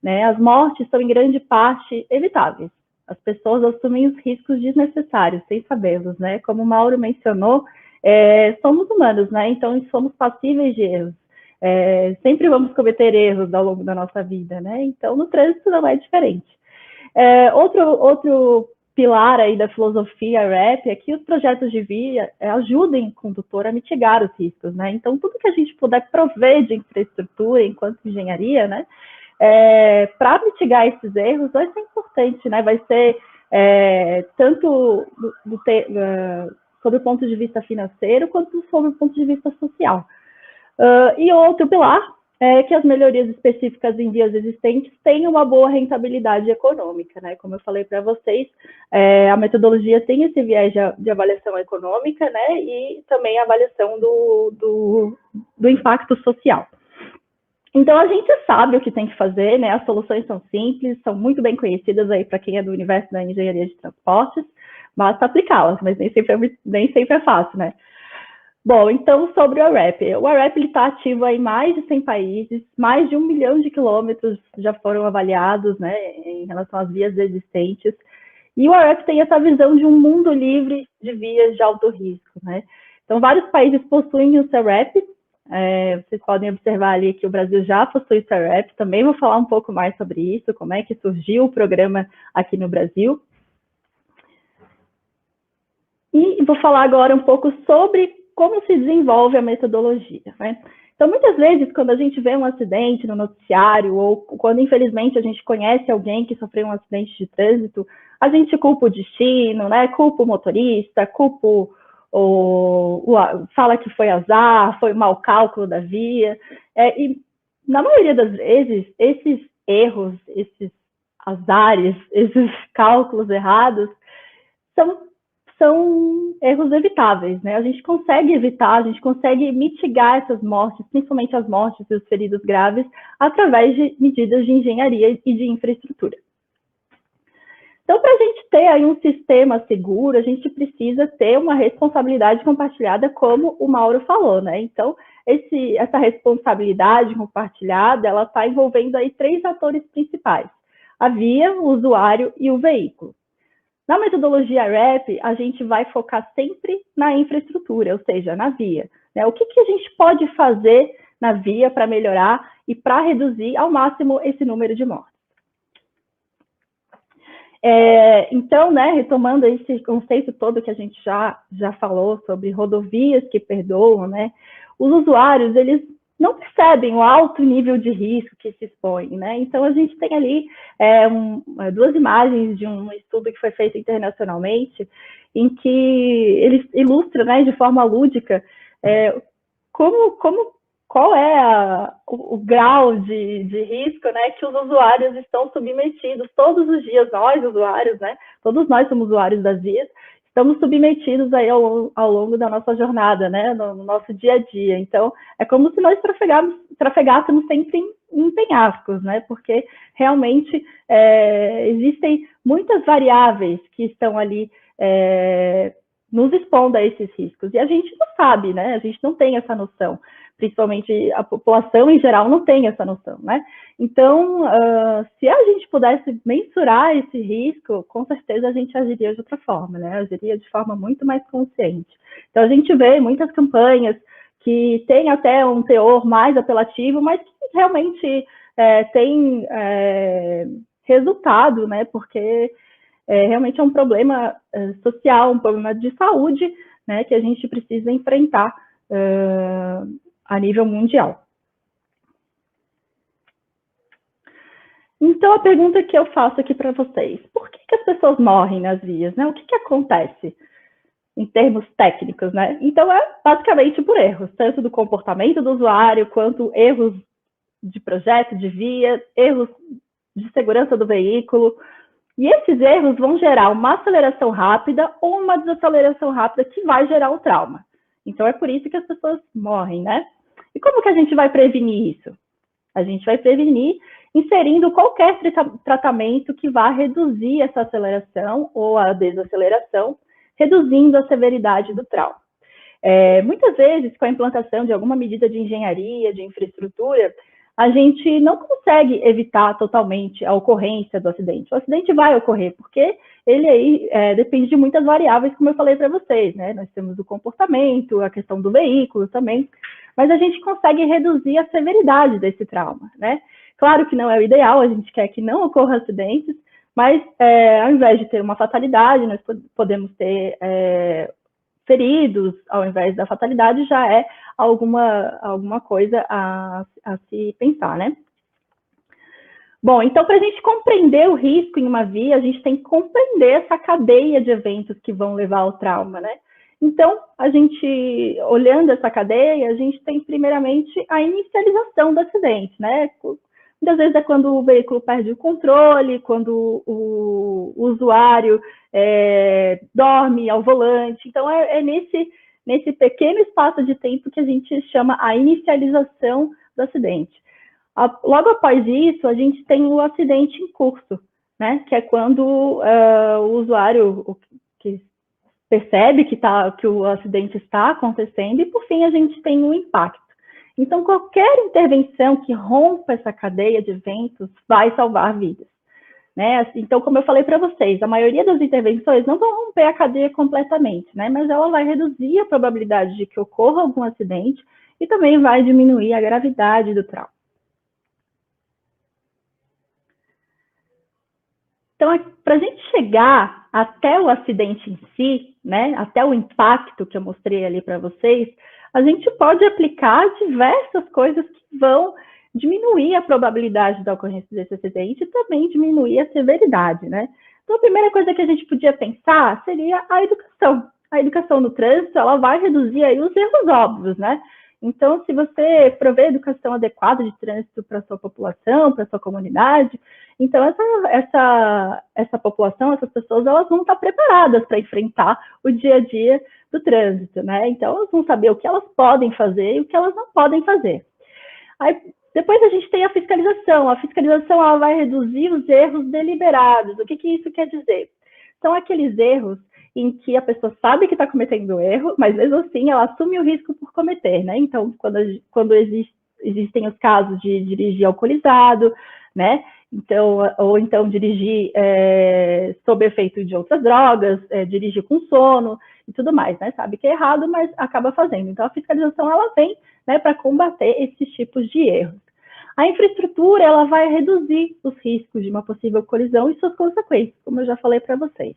né? As mortes são, em grande parte, evitáveis. As pessoas assumem os riscos desnecessários, sem sabê-los, né? Como o Mauro mencionou, somos humanos, né? Então, somos passíveis de erros. Sempre vamos cometer erros ao longo da nossa vida, né? Então, no trânsito não é diferente. Outro pilar aí da filosofia IRAP é que os projetos de via ajudem o condutor a mitigar os riscos, né? Então, tudo que a gente puder prover de infraestrutura enquanto engenharia, né? Para mitigar esses erros vai ser importante, né? Vai ser tanto sobre o ponto de vista financeiro, quanto sobre o ponto de vista social. E outro pilar é que as melhorias específicas em vias existentes têm uma boa rentabilidade econômica, né? Como eu falei para vocês, a metodologia tem esse viés de avaliação econômica, né? E também a avaliação do impacto social. Então, a gente sabe o que tem que fazer, né? As soluções são simples, são muito bem conhecidas aí para quem é do universo da engenharia de transportes, basta aplicá-las, mas nem sempre é fácil, né? Bom, então, sobre o AREP. O AREP está ativo em mais de 100 países, mais de 1 milhão de quilômetros já foram avaliados, né, em relação às vias existentes. E o AREP tem essa visão de um mundo livre de vias de alto risco, né? Então, vários países possuem o seu AREP. Vocês podem observar ali que o Brasil já possui o seu AREP. Também vou falar um pouco mais sobre isso, como é que surgiu o programa aqui no Brasil. E vou falar agora um pouco sobre como se desenvolve a metodologia, né? Então, muitas vezes, quando a gente vê um acidente no noticiário, ou quando, infelizmente, a gente conhece alguém que sofreu um acidente de trânsito, a gente culpa o destino, né? Culpa o motorista, fala que foi azar, foi mau cálculo da via. E, na maioria das vezes, esses erros, esses azares, esses cálculos errados, são erros evitáveis, né? A gente consegue evitar, a gente consegue mitigar essas mortes, principalmente as mortes e os feridos graves, através de medidas de engenharia e de infraestrutura. Então, para a gente ter aí um sistema seguro, a gente precisa ter uma responsabilidade compartilhada, como o Mauro falou, né? Então, essa responsabilidade compartilhada, ela está envolvendo aí 3 atores principais: a via, o usuário e o veículo. Na metodologia AREP, a gente vai focar sempre na infraestrutura, ou seja, na via, né? O que a gente pode fazer na via para melhorar e para reduzir ao máximo esse número de mortes? Então, né, retomando esse conceito todo que a gente já falou sobre rodovias que perdoam, né? Os usuários, eles não percebem o alto nível de risco que se expõe, né? Então, a gente tem ali 2 imagens de um estudo que foi feito internacionalmente, em que ele ilustra, né, de forma lúdica, qual é o grau de risco, né, que os usuários estão submetidos todos os dias. Nós, usuários, né, todos nós somos usuários das vias, estamos submetidos aí ao longo da nossa jornada, né, no nosso dia a dia. Então, é como se nós trafegássemos sempre em penhascos, né, porque realmente existem muitas variáveis que estão ali nos expondo a esses riscos. E a gente não sabe, né, a gente não tem essa noção. Principalmente a população em geral não tem essa noção, né? Então, se a gente pudesse mensurar esse risco, com certeza a gente agiria de outra forma, né? Agiria de forma muito mais consciente. Então, a gente vê muitas campanhas que têm até um teor mais apelativo, mas que realmente têm resultado, né? Porque realmente é um problema social, um problema de saúde, né? Que a gente precisa enfrentar a nível mundial. Então, a pergunta que eu faço aqui para vocês: por que as pessoas morrem nas vias, né? O que acontece em termos técnicos, né? Então, é basicamente por erros, tanto do comportamento do usuário, quanto erros de projeto de via, erros de segurança do veículo. E esses erros vão gerar uma aceleração rápida ou uma desaceleração rápida que vai gerar o trauma. Então, é por isso que as pessoas morrem, né? E como que a gente vai prevenir isso? A gente vai prevenir inserindo qualquer tratamento que vá reduzir essa aceleração ou a desaceleração, reduzindo a severidade do trauma. Muitas vezes, com a implantação de alguma medida de engenharia, de infraestrutura, a gente não consegue evitar totalmente a ocorrência do acidente. O acidente vai ocorrer, porque ele aí depende de muitas variáveis, como eu falei para vocês, né? Nós temos o comportamento, a questão do veículo também, mas a gente consegue reduzir a severidade desse trauma, né? Claro que não é o ideal, a gente quer que não ocorra acidentes, mas ao invés de ter uma fatalidade, nós podemos ter feridos, ao invés da fatalidade, já é alguma coisa a se pensar, né? Bom, então, para a gente compreender o risco em uma via, a gente tem que compreender essa cadeia de eventos que vão levar ao trauma, né? Então, a gente, olhando essa cadeia, a gente tem primeiramente a inicialização do acidente, né? Muitas vezes é quando o veículo perde o controle, quando o usuário dorme ao volante. Então, é nesse pequeno espaço de tempo que a gente chama a inicialização do acidente. Logo após isso, a gente tem o acidente em curso, né? Que é quando o usuário que percebe que o acidente está acontecendo e, por fim, a gente tem o impacto. Então, qualquer intervenção que rompa essa cadeia de eventos vai salvar vidas, né? Então, como eu falei para vocês, a maioria das intervenções não vão romper a cadeia completamente, né? Mas ela vai reduzir a probabilidade de que ocorra algum acidente e também vai diminuir a gravidade do trauma. Então, para a gente chegar até o acidente em si, né, até o impacto que eu mostrei ali para vocês, a gente pode aplicar diversas coisas que vão diminuir a probabilidade da ocorrência desse acidente e também diminuir a severidade, né? Então, a primeira coisa que a gente podia pensar seria a educação. A educação no trânsito, ela vai reduzir aí os erros óbvios, né? Então, se você prover educação adequada de trânsito para a sua população, para a sua comunidade, então essa população, essas pessoas, elas vão estar preparadas para enfrentar o dia a dia do trânsito, né? Então, elas vão saber o que elas podem fazer e o que elas não podem fazer. Aí, depois a gente tem a fiscalização. A fiscalização, ela vai reduzir os erros deliberados. O que isso quer dizer? São aqueles erros em que a pessoa sabe que está cometendo erro, mas mesmo assim ela assume o risco por cometer, né? Então, quando existem os casos de dirigir alcoolizado, né? Então, ou então dirigir sob efeito de outras drogas, dirigir com sono e tudo mais, né? Sabe que é errado, mas acaba fazendo. Então, a fiscalização, ela vem, né, para combater esses tipos de erros. A infraestrutura, ela vai reduzir os riscos de uma possível colisão e suas consequências, como eu já falei para vocês.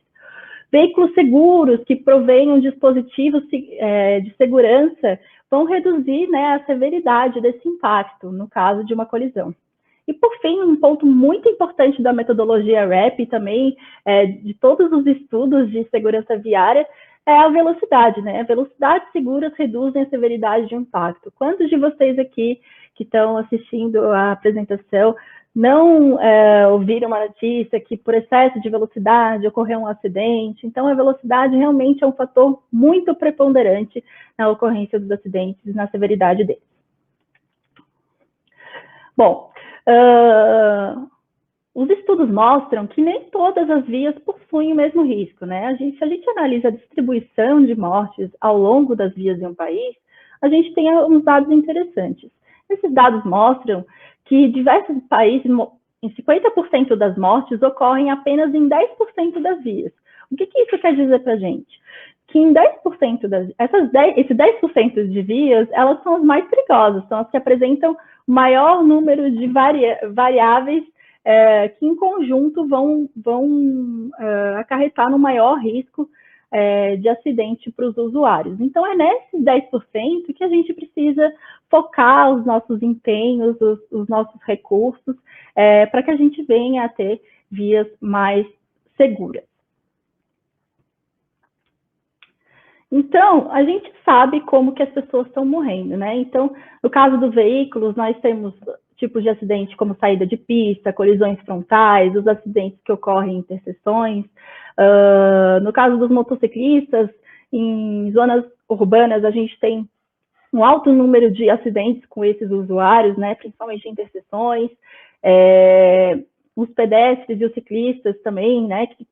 Veículos seguros que provenham dispositivos de segurança vão reduzir, né, a severidade desse impacto, no caso de uma colisão. E, por fim, um ponto muito importante da metodologia RAP e também de todos os estudos de segurança viária é a velocidade, né? Velocidades seguras reduzem a severidade de impacto. Quantos de vocês aqui que estão assistindo a apresentação não ouviram uma notícia que por excesso de velocidade ocorreu um acidente? Então, a velocidade realmente é um fator muito preponderante na ocorrência dos acidentes e na severidade deles. Bom, os estudos mostram que nem todas as vias possuem o mesmo risco, né? Se a gente analisa a distribuição de mortes ao longo das vias em um país, a gente tem uns dados interessantes. Esses dados mostram que diversos países, em 50% das mortes, ocorrem apenas em 10% das vias. O que isso quer dizer para a gente? Que em 10% esses 10% de vias, elas são as mais perigosas, são as que apresentam maior número de variáveis que, em conjunto, vão acarretar no maior risco de acidente para os usuários. Então, é nesses 10% que a gente precisa focar os nossos empenhos, os nossos recursos, para que a gente venha a ter vias mais seguras. Então, a gente sabe como que as pessoas estão morrendo, né? Então, no caso dos veículos, nós temos tipos de acidente como saída de pista, colisões frontais, os acidentes que ocorrem em interseções. No caso dos motociclistas, em zonas urbanas, a gente tem um alto número de acidentes com esses usuários, né? Principalmente em interseções. Os pedestres e os ciclistas também, né, que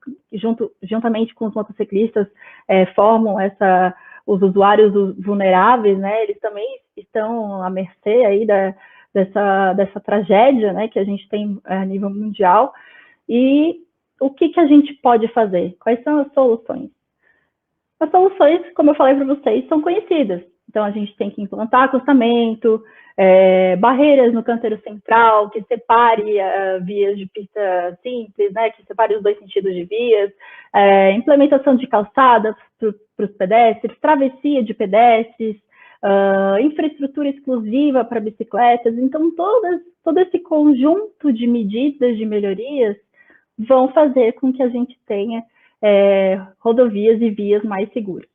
juntamente com os motociclistas formam os usuários vulneráveis, né, eles também estão à mercê aí dessa tragédia, né, que a gente tem a nível mundial. E o que a gente pode fazer? Quais são as soluções? As soluções, como eu falei para vocês, são conhecidas. Então, a gente tem que implantar acostamento, barreiras no canteiro central, que separe vias de pista simples, né, que separe os dois sentidos de vias, implementação de calçadas para os pedestres, travessia de pedestres, infraestrutura exclusiva para bicicletas. Então, todo esse conjunto de medidas de melhorias vão fazer com que a gente tenha rodovias e vias mais seguras.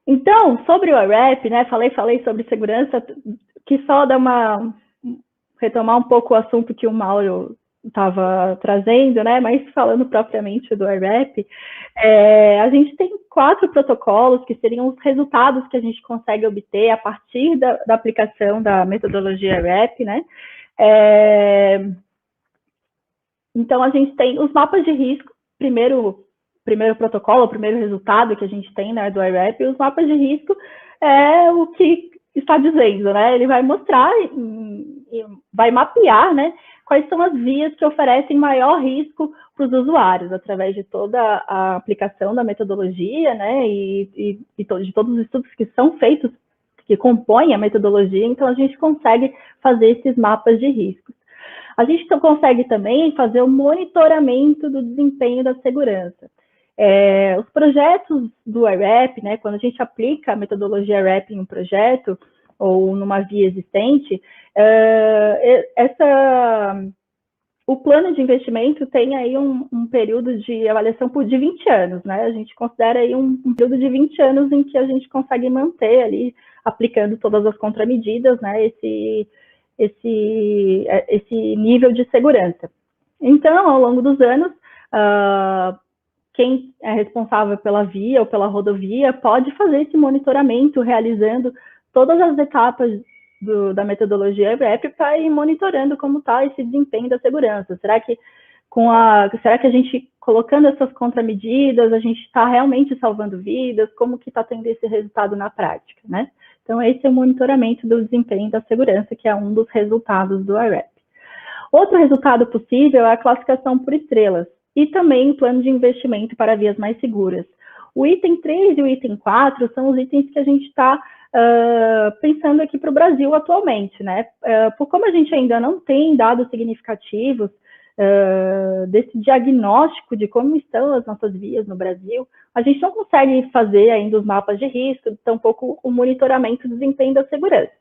Então, sobre o IRAP, né, falei sobre segurança, que só retomar um pouco o assunto que o Mauro estava trazendo, né, mas falando propriamente do IRAP, a gente tem 4 protocolos que seriam os resultados que a gente consegue obter a partir da aplicação da metodologia IRAP, né. Então, a gente tem os mapas de risco, primeiro protocolo, o primeiro resultado que a gente tem, né, do IRAP, e os mapas de risco é o que está dizendo, né? Ele vai mostrar e vai mapear, né, quais são as vias que oferecem maior risco para os usuários, através de toda a aplicação da metodologia, né, e de todos os estudos que são feitos, que compõem a metodologia, então a gente consegue fazer esses mapas de riscos. A gente consegue também fazer o monitoramento do desempenho da segurança. Os projetos do IRAP, né, quando a gente aplica a metodologia IRAP em um projeto ou numa via existente, o plano de investimento tem aí um período de avaliação de 20 anos, né? A gente considera aí um período de 20 anos em que a gente consegue manter ali, aplicando todas as contramedidas, né, esse nível de segurança. Então, ao longo dos anos, quem é responsável pela via ou pela rodovia pode fazer esse monitoramento, realizando todas as etapas da metodologia IRAP para ir monitorando como está esse desempenho da segurança. Será que a gente, colocando essas contramedidas, a gente está realmente salvando vidas? Como que está tendo esse resultado na prática, né? Então, esse é o monitoramento do desempenho da segurança, que é um dos resultados do IRAP. Outro resultado possível é a classificação por estrelas e também o plano de investimento para vias mais seguras. O item 3 e o item 4 são os itens que a gente está pensando aqui para o Brasil atualmente, né? Por como a gente ainda não tem dados significativos desse diagnóstico de como estão as nossas vias no Brasil, a gente não consegue fazer ainda os mapas de risco, tampouco o monitoramento do desempenho da segurança.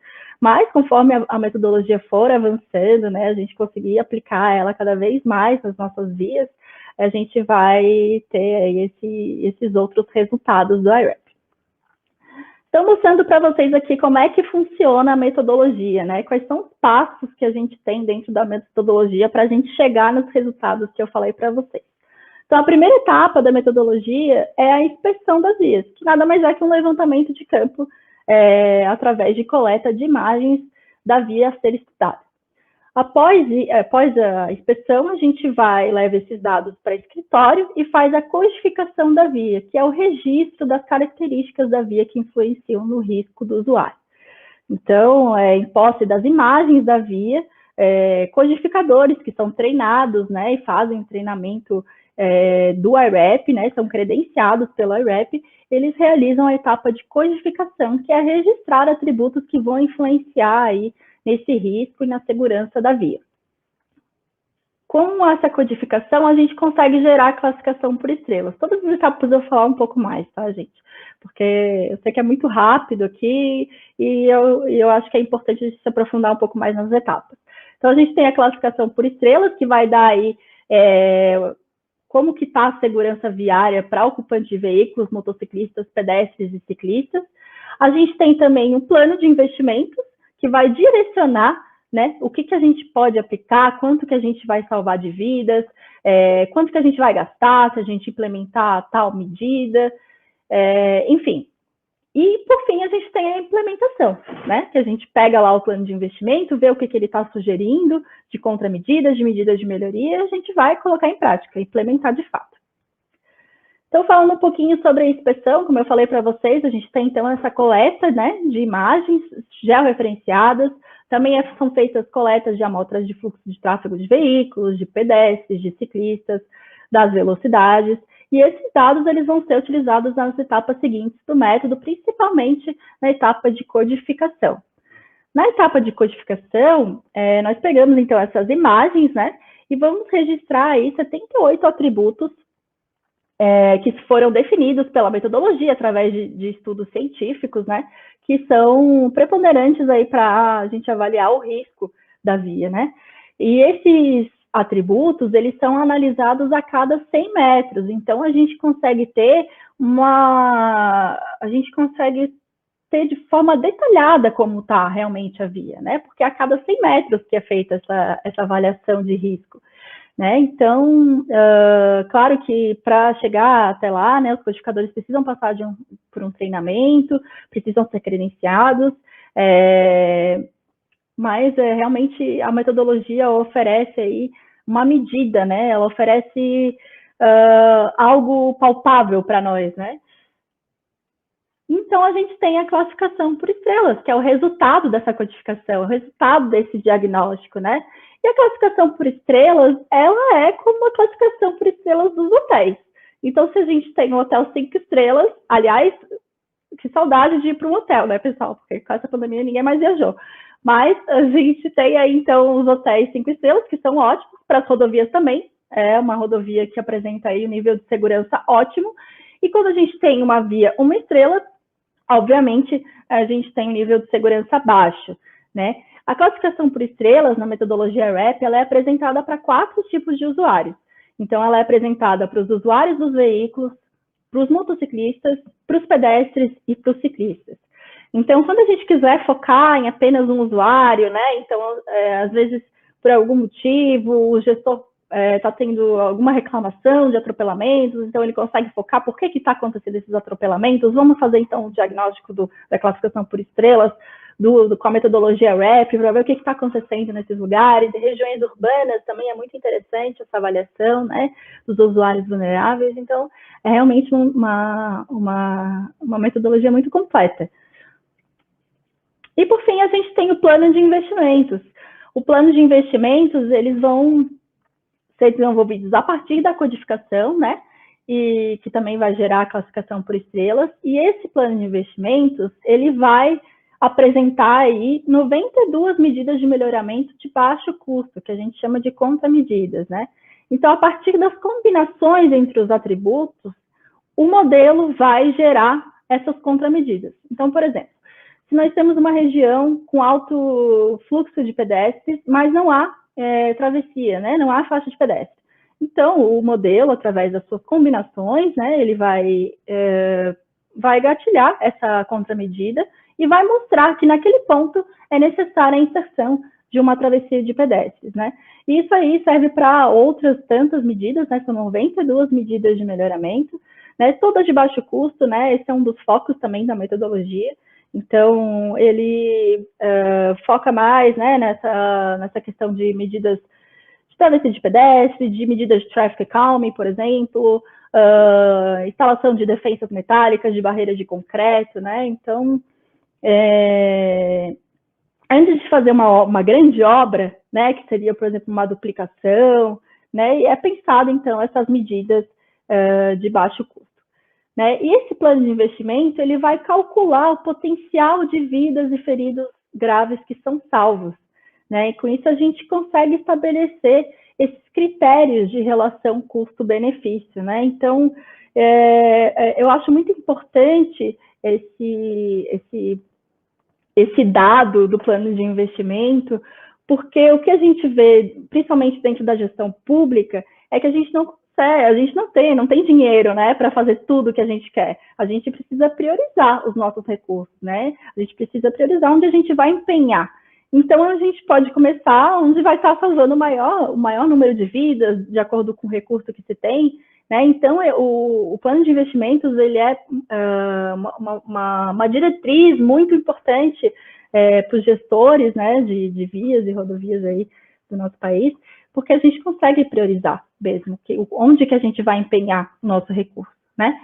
Mas, conforme a metodologia for avançando, né, a gente conseguir aplicar ela cada vez mais nas nossas vias, a gente vai ter aí esses outros resultados do IRAP. Então, mostrando para vocês aqui como é que funciona a metodologia, né? Quais são os passos que a gente tem dentro da metodologia para a gente chegar nos resultados que eu falei para vocês. Então, a primeira etapa da metodologia é a inspeção das vias, que nada mais é que um levantamento de campo através de coleta de imagens da via a ser estudada. Após a inspeção, a gente leva esses dados para escritório e faz a codificação da via, que é o registro das características da via que influenciam no risco do usuário. Então, em posse das imagens da via, codificadores que são treinados, né, e fazem treinamento do IRAP, né, são credenciados pelo IRAP, eles realizam a etapa de codificação, que é registrar atributos que vão influenciar aí nesse risco e na segurança da via. Com essa codificação, a gente consegue gerar a classificação por estrelas. Todas as etapas eu vou falar um pouco mais, tá, gente? Porque eu sei que é muito rápido aqui e eu acho que é importante a gente se aprofundar um pouco mais nas etapas. Então, a gente tem a classificação por estrelas, que vai dar aí como que está a segurança viária para ocupantes de veículos, motociclistas, pedestres e ciclistas. A gente tem também um plano de investimentos, que vai direcionar, né, o que a gente pode aplicar, quanto que a gente vai salvar de vidas, quanto que a gente vai gastar se a gente implementar tal medida, enfim. E, por fim, a gente tem a implementação, né, que a gente pega lá o plano de investimento, vê o que ele está sugerindo de contramedidas, de medidas de melhoria, e a gente vai colocar em prática, implementar de fato. Então, falando um pouquinho sobre a inspeção, como eu falei para vocês, a gente tem, então, essa coleta, né, de imagens georreferenciadas, também são feitas coletas de amostras de fluxo de tráfego de veículos, de pedestres, de ciclistas, das velocidades, e esses dados eles vão ser utilizados nas etapas seguintes do método, principalmente na etapa de codificação. Na etapa de codificação, nós pegamos, então, essas imagens, né, e vamos registrar aí 78 atributos que foram definidos pela metodologia através de estudos científicos, né, que são preponderantes aí para a gente avaliar o risco da via, né. E esses atributos, eles são analisados a cada 100 metros, então a gente consegue ter a gente consegue ter de forma detalhada como está realmente a via, né? Porque a cada 100 metros que é feita essa avaliação de risco, né? Então, claro que para chegar até lá, né, os codificadores precisam passar por um treinamento, precisam ser credenciados, mas realmente a metodologia oferece aí uma medida, né? Ela oferece algo palpável para nós, né? Então, a gente tem a classificação por estrelas, que é o resultado dessa codificação, o resultado desse diagnóstico, né? E a classificação por estrelas, ela é como a classificação por estrelas dos hotéis. Então, se a gente tem um hotel 5 estrelas, aliás, que saudade de ir para um hotel, né, pessoal? Porque com essa pandemia ninguém mais viajou. Mas a gente tem aí, então, os hotéis 5 estrelas, que são ótimos, para as rodovias também. É uma rodovia que apresenta aí um nível de segurança ótimo. E quando a gente tem uma via 1 estrela, obviamente, a gente tem um nível de segurança baixo, né? A classificação por estrelas, na metodologia RAP, ela é apresentada para 4 tipos de usuários. Então, ela é apresentada para os usuários dos veículos, para os motociclistas, para os pedestres e para os ciclistas. Então, quando a gente quiser focar em apenas um usuário, né? Então, às vezes, por algum motivo, o gestor está tendo alguma reclamação de atropelamentos, então ele consegue focar por que está acontecendo esses atropelamentos. Vamos fazer, então, um diagnóstico da classificação por estrelas, com a metodologia RAP, para ver o que está acontecendo nesses lugares. De regiões urbanas também é muito interessante essa avaliação, né, dos usuários vulneráveis. Então, é realmente uma metodologia muito completa. E, por fim, a gente tem o plano de investimentos. O plano de investimentos, eles vão ser desenvolvidos a partir da codificação, né? E que também vai gerar a classificação por estrelas. E esse plano de investimentos, ele vai apresentar aí 92 medidas de melhoramento de baixo custo, que a gente chama de contramedidas, né? Então, a partir das combinações entre os atributos, o modelo vai gerar essas contramedidas. Então, por exemplo, se nós temos uma região com alto fluxo de pedestres, mas não há travessia, né? Não há faixa de pedestre. Então, o modelo, através das suas combinações, né, ele vai gatilhar essa contramedida e vai mostrar que naquele ponto é necessária a inserção de uma travessia de pedestres, né? E isso aí serve para outras tantas medidas, né? São 92 medidas de melhoramento, né? Todas de baixo custo, né? Esse é um dos focos também da metodologia. Então, ele foca mais, né, nessa questão de medidas de travessia de pedestre, de medidas de traffic calming, por exemplo, instalação de defensas metálicas, de barreiras de concreto, né? Então, antes de fazer uma grande obra, né, que seria, por exemplo, uma duplicação, né, é pensado, então, essas medidas de baixo custo. Né? E esse plano de investimento, ele vai calcular o potencial de vidas e feridos graves que são salvos, né? E com isso a gente consegue estabelecer esses critérios de relação custo-benefício, né? Então, eu acho muito importante esse dado do plano de investimento, porque o que a gente vê, principalmente dentro da gestão pública, é que a gente não tem dinheiro, né, para fazer tudo que a gente quer. A gente precisa priorizar os nossos recursos, né? A gente precisa priorizar onde a gente vai empenhar. Então, a gente pode começar onde vai estar salvando o maior número de vidas, de acordo com o recurso que se tem, né? Então, o plano de investimentos, ele é uma diretriz muito importante para os gestores, né, de vias e rodovias aí do nosso país, porque a gente consegue priorizar mesmo, onde que a gente vai empenhar o nosso recurso, né?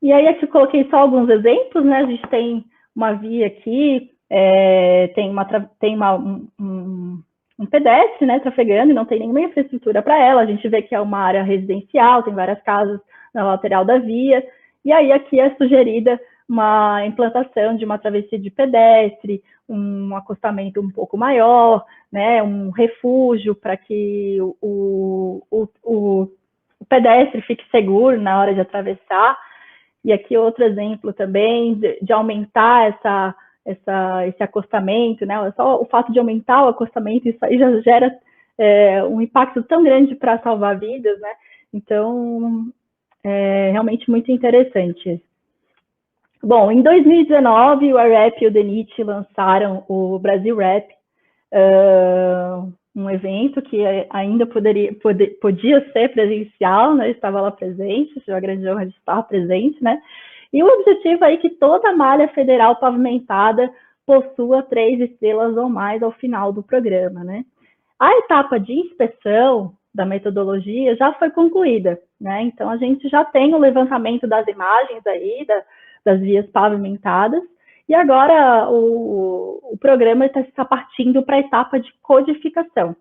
E aí aqui eu coloquei só alguns exemplos, né? A gente tem uma via aqui, tem um pedestre, né, trafegando e não tem nenhuma infraestrutura para ela. A gente vê que é uma área residencial, tem várias casas na lateral da via, e aí aqui é sugerida uma implantação de uma travessia de pedestre, um acostamento um pouco maior, né, um refúgio para que o pedestre fique seguro na hora de atravessar. E aqui outro exemplo também de aumentar esse acostamento, né? Só o fato de aumentar o acostamento, isso aí já gera um impacto tão grande para salvar vidas, né? Então, realmente muito interessante. Bom, em 2019, o AREP e o DENIT lançaram o Brasil Rap, um evento que ainda podia ser presencial, né? Estava lá presente, tive a grande honra de estar presente, né? E o objetivo é que toda malha federal pavimentada possua 3 estrelas ou mais ao final do programa, né? A etapa de inspeção da metodologia já foi concluída, né? Então, a gente já tem o levantamento das imagens aí, das vias pavimentadas, e agora o programa está partindo para a etapa de codificação,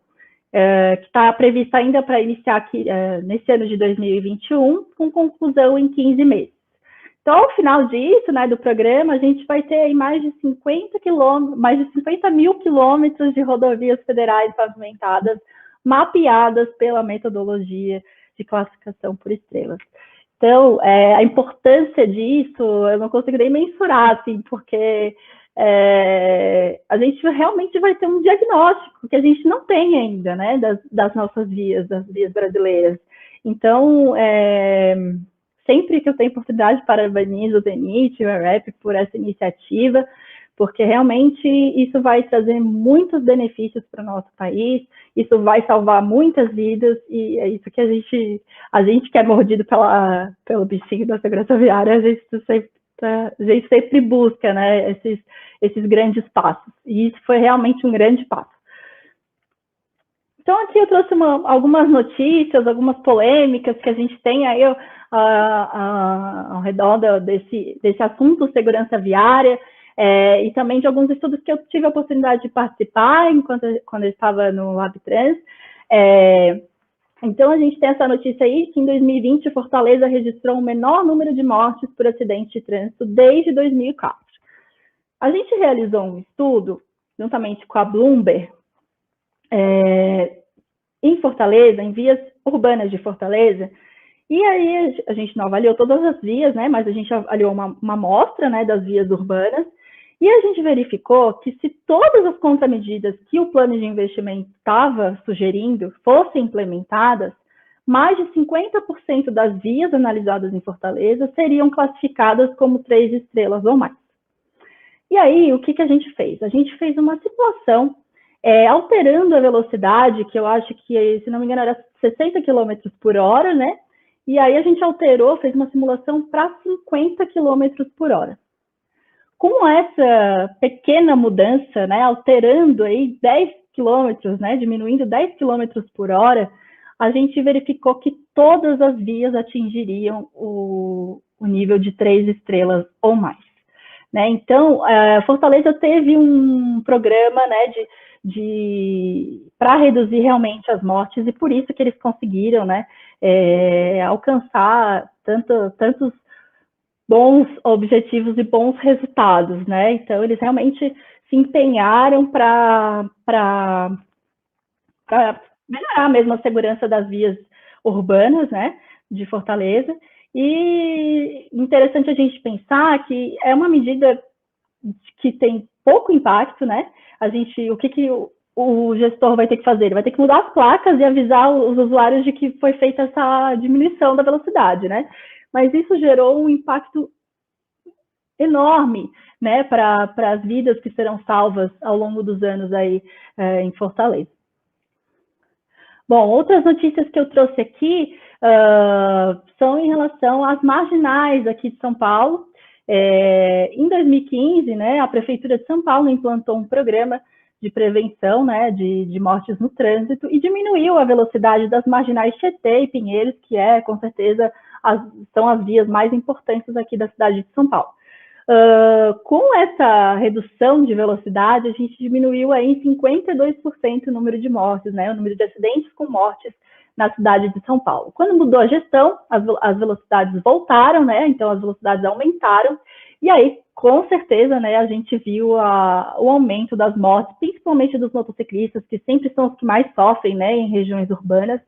que está prevista ainda para iniciar aqui, nesse ano de 2021, com conclusão em 15 meses. Então, ao final disso, né, do programa, a gente vai ter aí mais de 50 mil quilômetros de rodovias federais pavimentadas, mapeadas pela metodologia de classificação por estrelas. Então, a importância disso, eu não consigo nem mensurar, assim, porque a gente realmente vai ter um diagnóstico que a gente não tem ainda, né, das nossas vias, das vias brasileiras. Então, sempre que eu tenho oportunidade, parabenizo o DENIT e o AREP por essa iniciativa, porque realmente isso vai trazer muitos benefícios para o nosso país, isso vai salvar muitas vidas, e é isso que a gente que é mordido pelo bichinho da segurança viária, a gente sempre busca, né, esses grandes passos, e isso foi realmente um grande passo. Então, aqui eu trouxe algumas notícias, algumas polêmicas que a gente tem aí ao redor desse assunto, segurança viária, e também de alguns estudos que eu tive a oportunidade de participar quando eu estava no LabTrans. Então, a gente tem essa notícia aí, que em 2020, Fortaleza registrou o menor número de mortes por acidente de trânsito desde 2004. A gente realizou um estudo, juntamente com a Bloomberg, em Fortaleza, em vias urbanas de Fortaleza, e aí a gente não avaliou todas as vias, né, mas a gente avaliou uma amostra, né, das vias urbanas, e a gente verificou que se todas as contramedidas que o plano de investimento estava sugerindo fossem implementadas, mais de 50% das vias analisadas em Fortaleza seriam classificadas como 3 estrelas ou mais. E aí, o que a gente fez? A gente fez uma simulação alterando a velocidade, que eu acho que, se não me engano, era 60 km por hora, né? E aí a gente alterou, fez uma simulação para 50 km por hora. Com essa pequena mudança, né, alterando aí 10 km, né, diminuindo 10 km por hora, a gente verificou que todas as vias atingiriam o nível de 3 estrelas ou mais. Né? Então, Fortaleza teve um programa, né, para reduzir realmente as mortes, e por isso que eles conseguiram, né, alcançar tantos bons objetivos e bons resultados, né? Então, eles realmente se empenharam para melhorar mesmo a segurança das vias urbanas, né, de Fortaleza. E interessante a gente pensar que é uma medida que tem pouco impacto, né? O que o gestor vai ter que fazer? Ele vai ter que mudar as placas e avisar os usuários de que foi feita essa diminuição da velocidade, né? Mas isso gerou um impacto enorme, né, para as vidas que serão salvas ao longo dos anos aí em Fortaleza. Bom, outras notícias que eu trouxe aqui são em relação às marginais aqui de São Paulo. Em 2015, né, a Prefeitura de São Paulo implantou um programa de prevenção, né, de mortes no trânsito, e diminuiu a velocidade das marginais Tietê e Pinheiros, que com certeza, são as vias mais importantes aqui da cidade de São Paulo. Com essa redução de velocidade, a gente diminuiu aí em 52% o número de mortes, né, o número de acidentes com mortes na cidade de São Paulo. Quando mudou a gestão, as velocidades voltaram, né, então as velocidades aumentaram, e aí, com certeza, né, a gente viu o aumento das mortes, principalmente dos motociclistas, que sempre são os que mais sofrem, né, em regiões urbanas,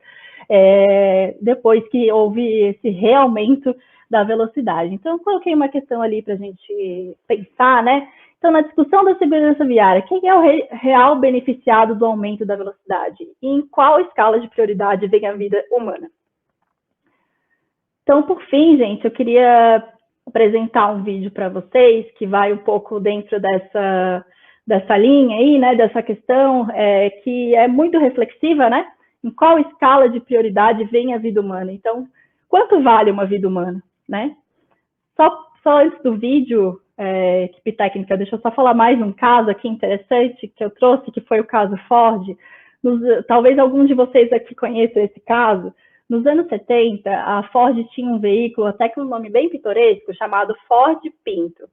depois que houve esse realmente da velocidade. Então, eu coloquei uma questão ali para a gente pensar, né? Então, na discussão da segurança viária, quem é o real beneficiado do aumento da velocidade? E em qual escala de prioridade vem a vida humana? Então, por fim, gente, eu queria apresentar um vídeo para vocês que vai um pouco dentro dessa linha aí, né, dessa questão que é muito reflexiva, né? Em qual escala de prioridade vem a vida humana? Então, quanto vale uma vida humana, né? Só antes do vídeo, equipe técnica, deixa eu só falar mais um caso aqui interessante que eu trouxe, que foi o caso Ford. Talvez alguns de vocês aqui conheçam esse caso. Nos anos 70, a Ford tinha um veículo, até com um nome bem pitoresco, chamado Ford Pinto.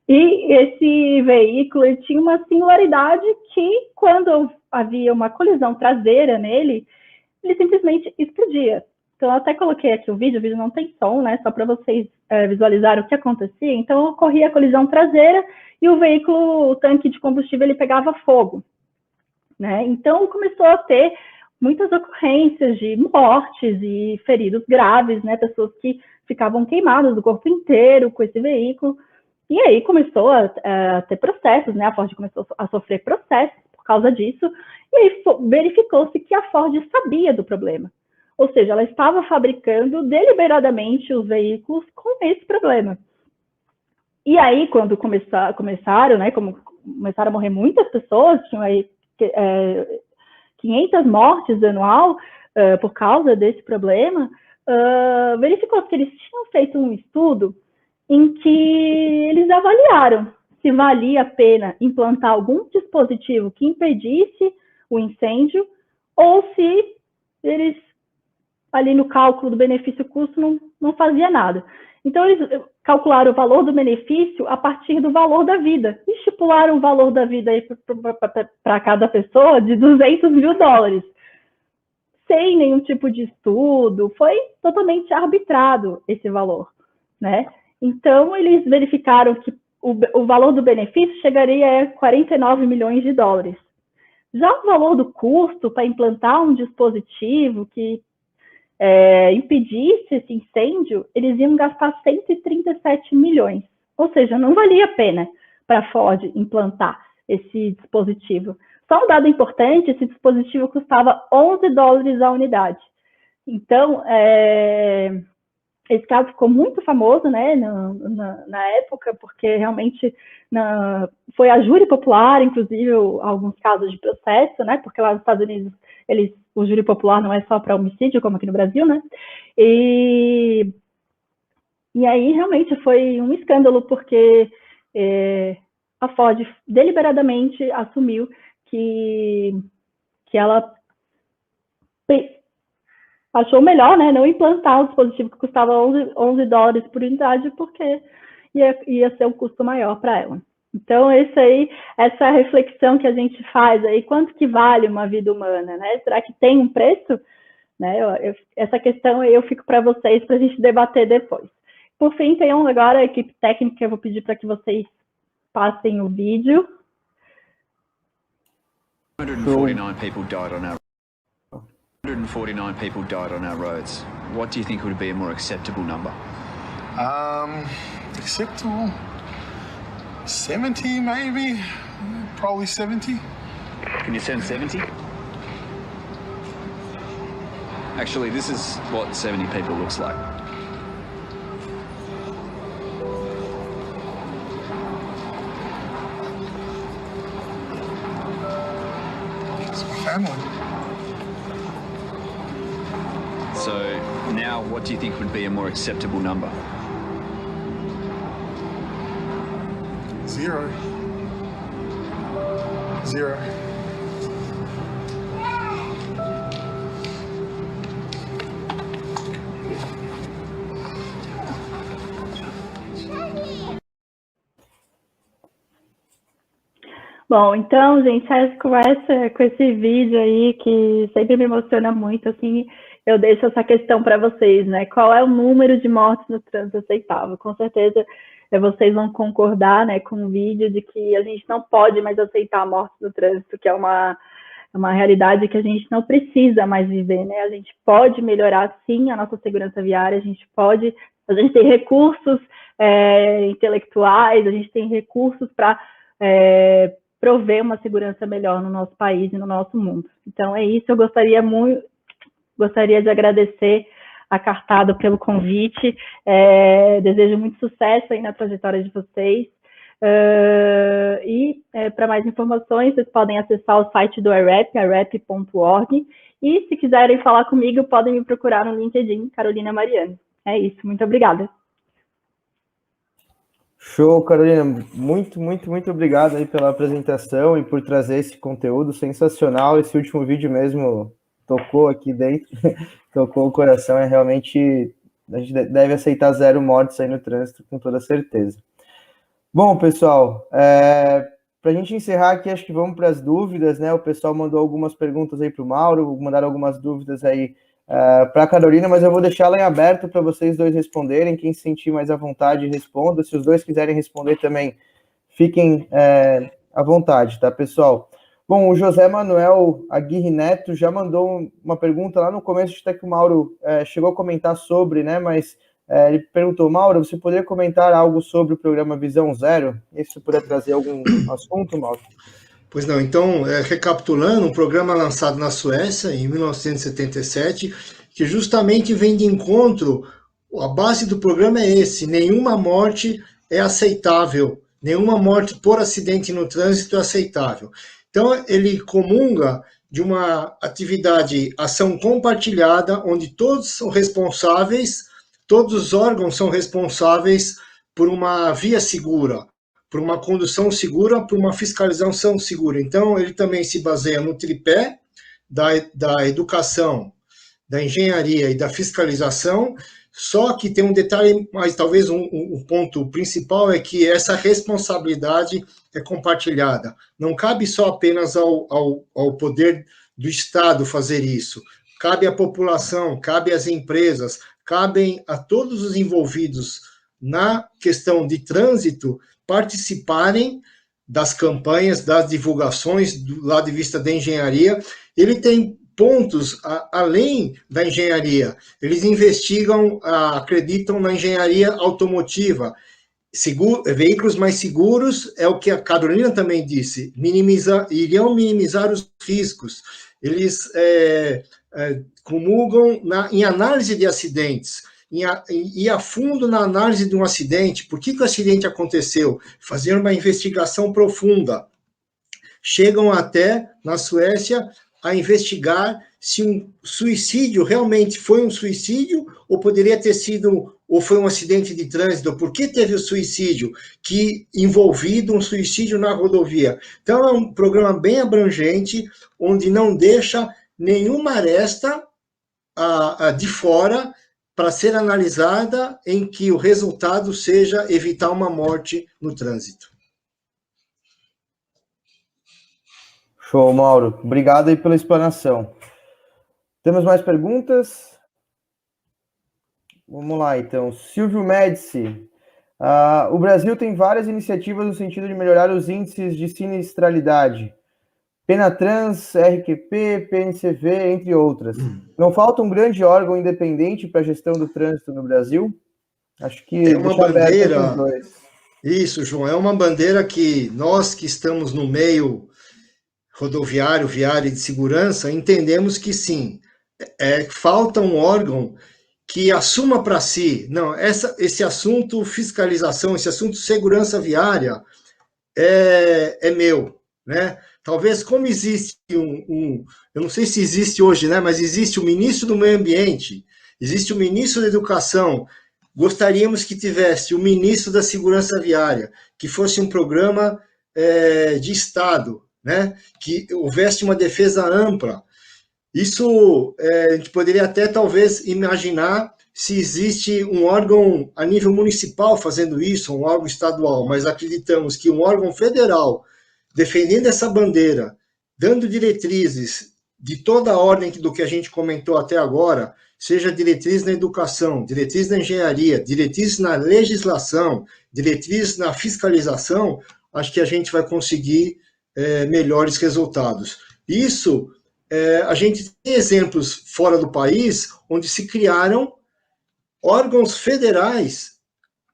E esse veículo ele tinha uma singularidade que, quando havia uma colisão traseira nele, ele simplesmente explodia. Então, eu até coloquei aqui o vídeo não tem som, né? Só para vocês visualizarem o que acontecia. Então, ocorria a colisão traseira e o veículo, o tanque de combustível, ele pegava fogo, né? Então, começou a ter muitas ocorrências de mortes e feridos graves, né? Pessoas que ficavam queimadas do corpo inteiro com esse veículo. E aí começou a ter processos, né? A Ford começou a sofrer processos por causa disso. E aí verificou-se que a Ford sabia do problema. Ou seja, ela estava fabricando deliberadamente os veículos com esse problema. E aí, quando começaram, né? Começaram a morrer muitas pessoas, tinham aí 500 mortes anual por causa desse problema, verificou-se que eles tinham feito um estudo em que eles avaliaram se valia a pena implantar algum dispositivo que impedisse o incêndio ou se eles, ali no cálculo do benefício-custo, não fazia nada. Então, eles calcularam o valor do benefício a partir do valor da vida. Estipularam o valor da vida para cada pessoa de $200 mil, sem nenhum tipo de estudo. Foi totalmente arbitrado esse valor, né? Então, eles verificaram que o valor do benefício chegaria a $49 milhões. Já o valor do custo para implantar um dispositivo que impedisse esse incêndio, eles iam gastar 137 milhões. Ou seja, não valia a pena para a Ford implantar esse dispositivo. Só um dado importante, esse dispositivo custava $11 a unidade. Então, esse caso ficou muito famoso, né, na época, porque realmente foi a júri popular, inclusive, alguns casos de processo, né, porque lá nos Estados Unidos o júri popular não é só para homicídio, como aqui no Brasil, né, e aí realmente foi um escândalo, porque a Ford deliberadamente assumiu que ela achou melhor, né, não implantar o dispositivo que custava $11 por unidade, porque ia ser um custo maior para ela. Então, essa reflexão que a gente faz aí, quanto que vale uma vida humana, né? Será que tem um preço? Né? Essa questão aí eu fico para vocês, para a gente debater depois. Por fim, tem agora a equipe técnica, eu vou pedir para que vocês passem o vídeo. 149 people died on our 149 people died on our roads. What do you think would be a more acceptable number? Acceptable? 70 maybe? Probably 70. Can you send 70? Actually, this is what 70 people looks like. It's my family. So now, what do you think would be a more acceptable number? 0. 0. Bom, então, gente, com esse vídeo aí, que sempre me emociona muito, assim, eu deixo essa questão para vocês, né? Qual é o número de mortes no trânsito aceitável? Com certeza vocês vão concordar, né, com o vídeo de que a gente não pode mais aceitar a morte no trânsito, que é uma realidade que a gente não precisa mais viver, né? A gente pode melhorar, sim, a nossa segurança viária, a gente tem recursos intelectuais, a gente tem recursos para prover uma segurança melhor no nosso país e no nosso mundo. Então, é isso. Eu gostaria de agradecer a Cartado pelo convite. Desejo muito sucesso aí na trajetória de vocês. Para mais informações, vocês podem acessar o site do IRAP, irap.org. E se quiserem falar comigo, podem me procurar no LinkedIn, Carolina Mariani. É isso, muito obrigada. Show, Carolina, muito obrigado aí pela apresentação e por trazer esse conteúdo sensacional. Esse último vídeo mesmo tocou aqui dentro, tocou o coração. Realmente, a gente deve aceitar 0 mortes aí no trânsito, com toda certeza. Bom, pessoal, para a gente encerrar aqui, acho que vamos para as dúvidas, né? O pessoal mandou algumas perguntas aí para o Mauro, mandaram algumas dúvidas aí para a Carolina, mas eu vou deixar ela em aberto para vocês dois responderem. Quem se sentir mais à vontade, responda. Se os dois quiserem responder também, fiquem à vontade, tá, pessoal? Bom, o José Manuel Aguirre Neto já mandou uma pergunta lá no começo, até que o Mauro chegou a comentar sobre, né? Mas ele perguntou: Mauro, você poderia comentar algo sobre o programa Visão Zero? E se você puder trazer algum assunto, Mauro? Pois não, então, recapitulando, um programa lançado na Suécia em 1977, que justamente vem de encontro, a base do programa é esse: nenhuma morte é aceitável, nenhuma morte por acidente no trânsito é aceitável. Então, ele comunga de uma atividade, ação compartilhada, onde todos são responsáveis, todos os órgãos são responsáveis por uma via segura, por uma condução segura, por uma fiscalização segura. Então, ele também se baseia no tripé da educação, da engenharia e da fiscalização, só que tem um detalhe, mas talvez um ponto principal é que essa responsabilidade é compartilhada. Não cabe só apenas ao poder do Estado fazer isso. Cabe à população, cabe às empresas, cabem a todos os envolvidos na questão de trânsito participarem das campanhas, das divulgações do lado de vista da engenharia. Ele tem pontos além da engenharia. Eles investigam, acreditam na engenharia automotiva. Veículos mais seguros é o que a Carolina também disse, iriam minimizar os riscos. Eles comulgam em análise de acidentes, ir a fundo na análise de um acidente. Por que o acidente aconteceu? Fazer uma investigação profunda. Chegam até, na Suécia, a investigar se um suicídio realmente foi um suicídio, ou poderia ter sido, ou foi um acidente de trânsito. Por que teve o suicídio envolvido um suicídio na rodovia? Então, é um programa bem abrangente, onde não deixa nenhuma aresta de fora para ser analisada, em que o resultado seja evitar uma morte no trânsito. Show, Mauro. Obrigado aí pela explanação. Temos mais perguntas? Vamos lá, então. Silvio Médici. O Brasil tem várias iniciativas no sentido de melhorar os índices de sinistralidade. Penatrans, RQP, PNCV, entre outras. Não falta um grande órgão independente para a gestão do trânsito no Brasil? Acho que é uma bandeira. Isso, João, é uma bandeira que nós que estamos no meio rodoviário, viário e de segurança, entendemos que sim, falta um órgão que assuma para si, não, esse assunto fiscalização, esse assunto segurança viária é meu, né? Talvez, como existe eu não sei se existe hoje, né, mas existe o ministro do Meio Ambiente, existe o ministro da Educação, gostaríamos que tivesse o ministro da Segurança Viária, que fosse um programa de Estado, né, que houvesse uma defesa ampla. Isso, a gente poderia até, talvez, imaginar se existe um órgão a nível municipal fazendo isso, um órgão estadual, mas acreditamos que um órgão federal defendendo essa bandeira, dando diretrizes de toda a ordem do que a gente comentou até agora, seja diretriz na educação, diretriz na engenharia, diretriz na legislação, diretriz na fiscalização, acho que a gente vai conseguir melhores resultados. Isso, a gente tem exemplos fora do país, onde se criaram órgãos federais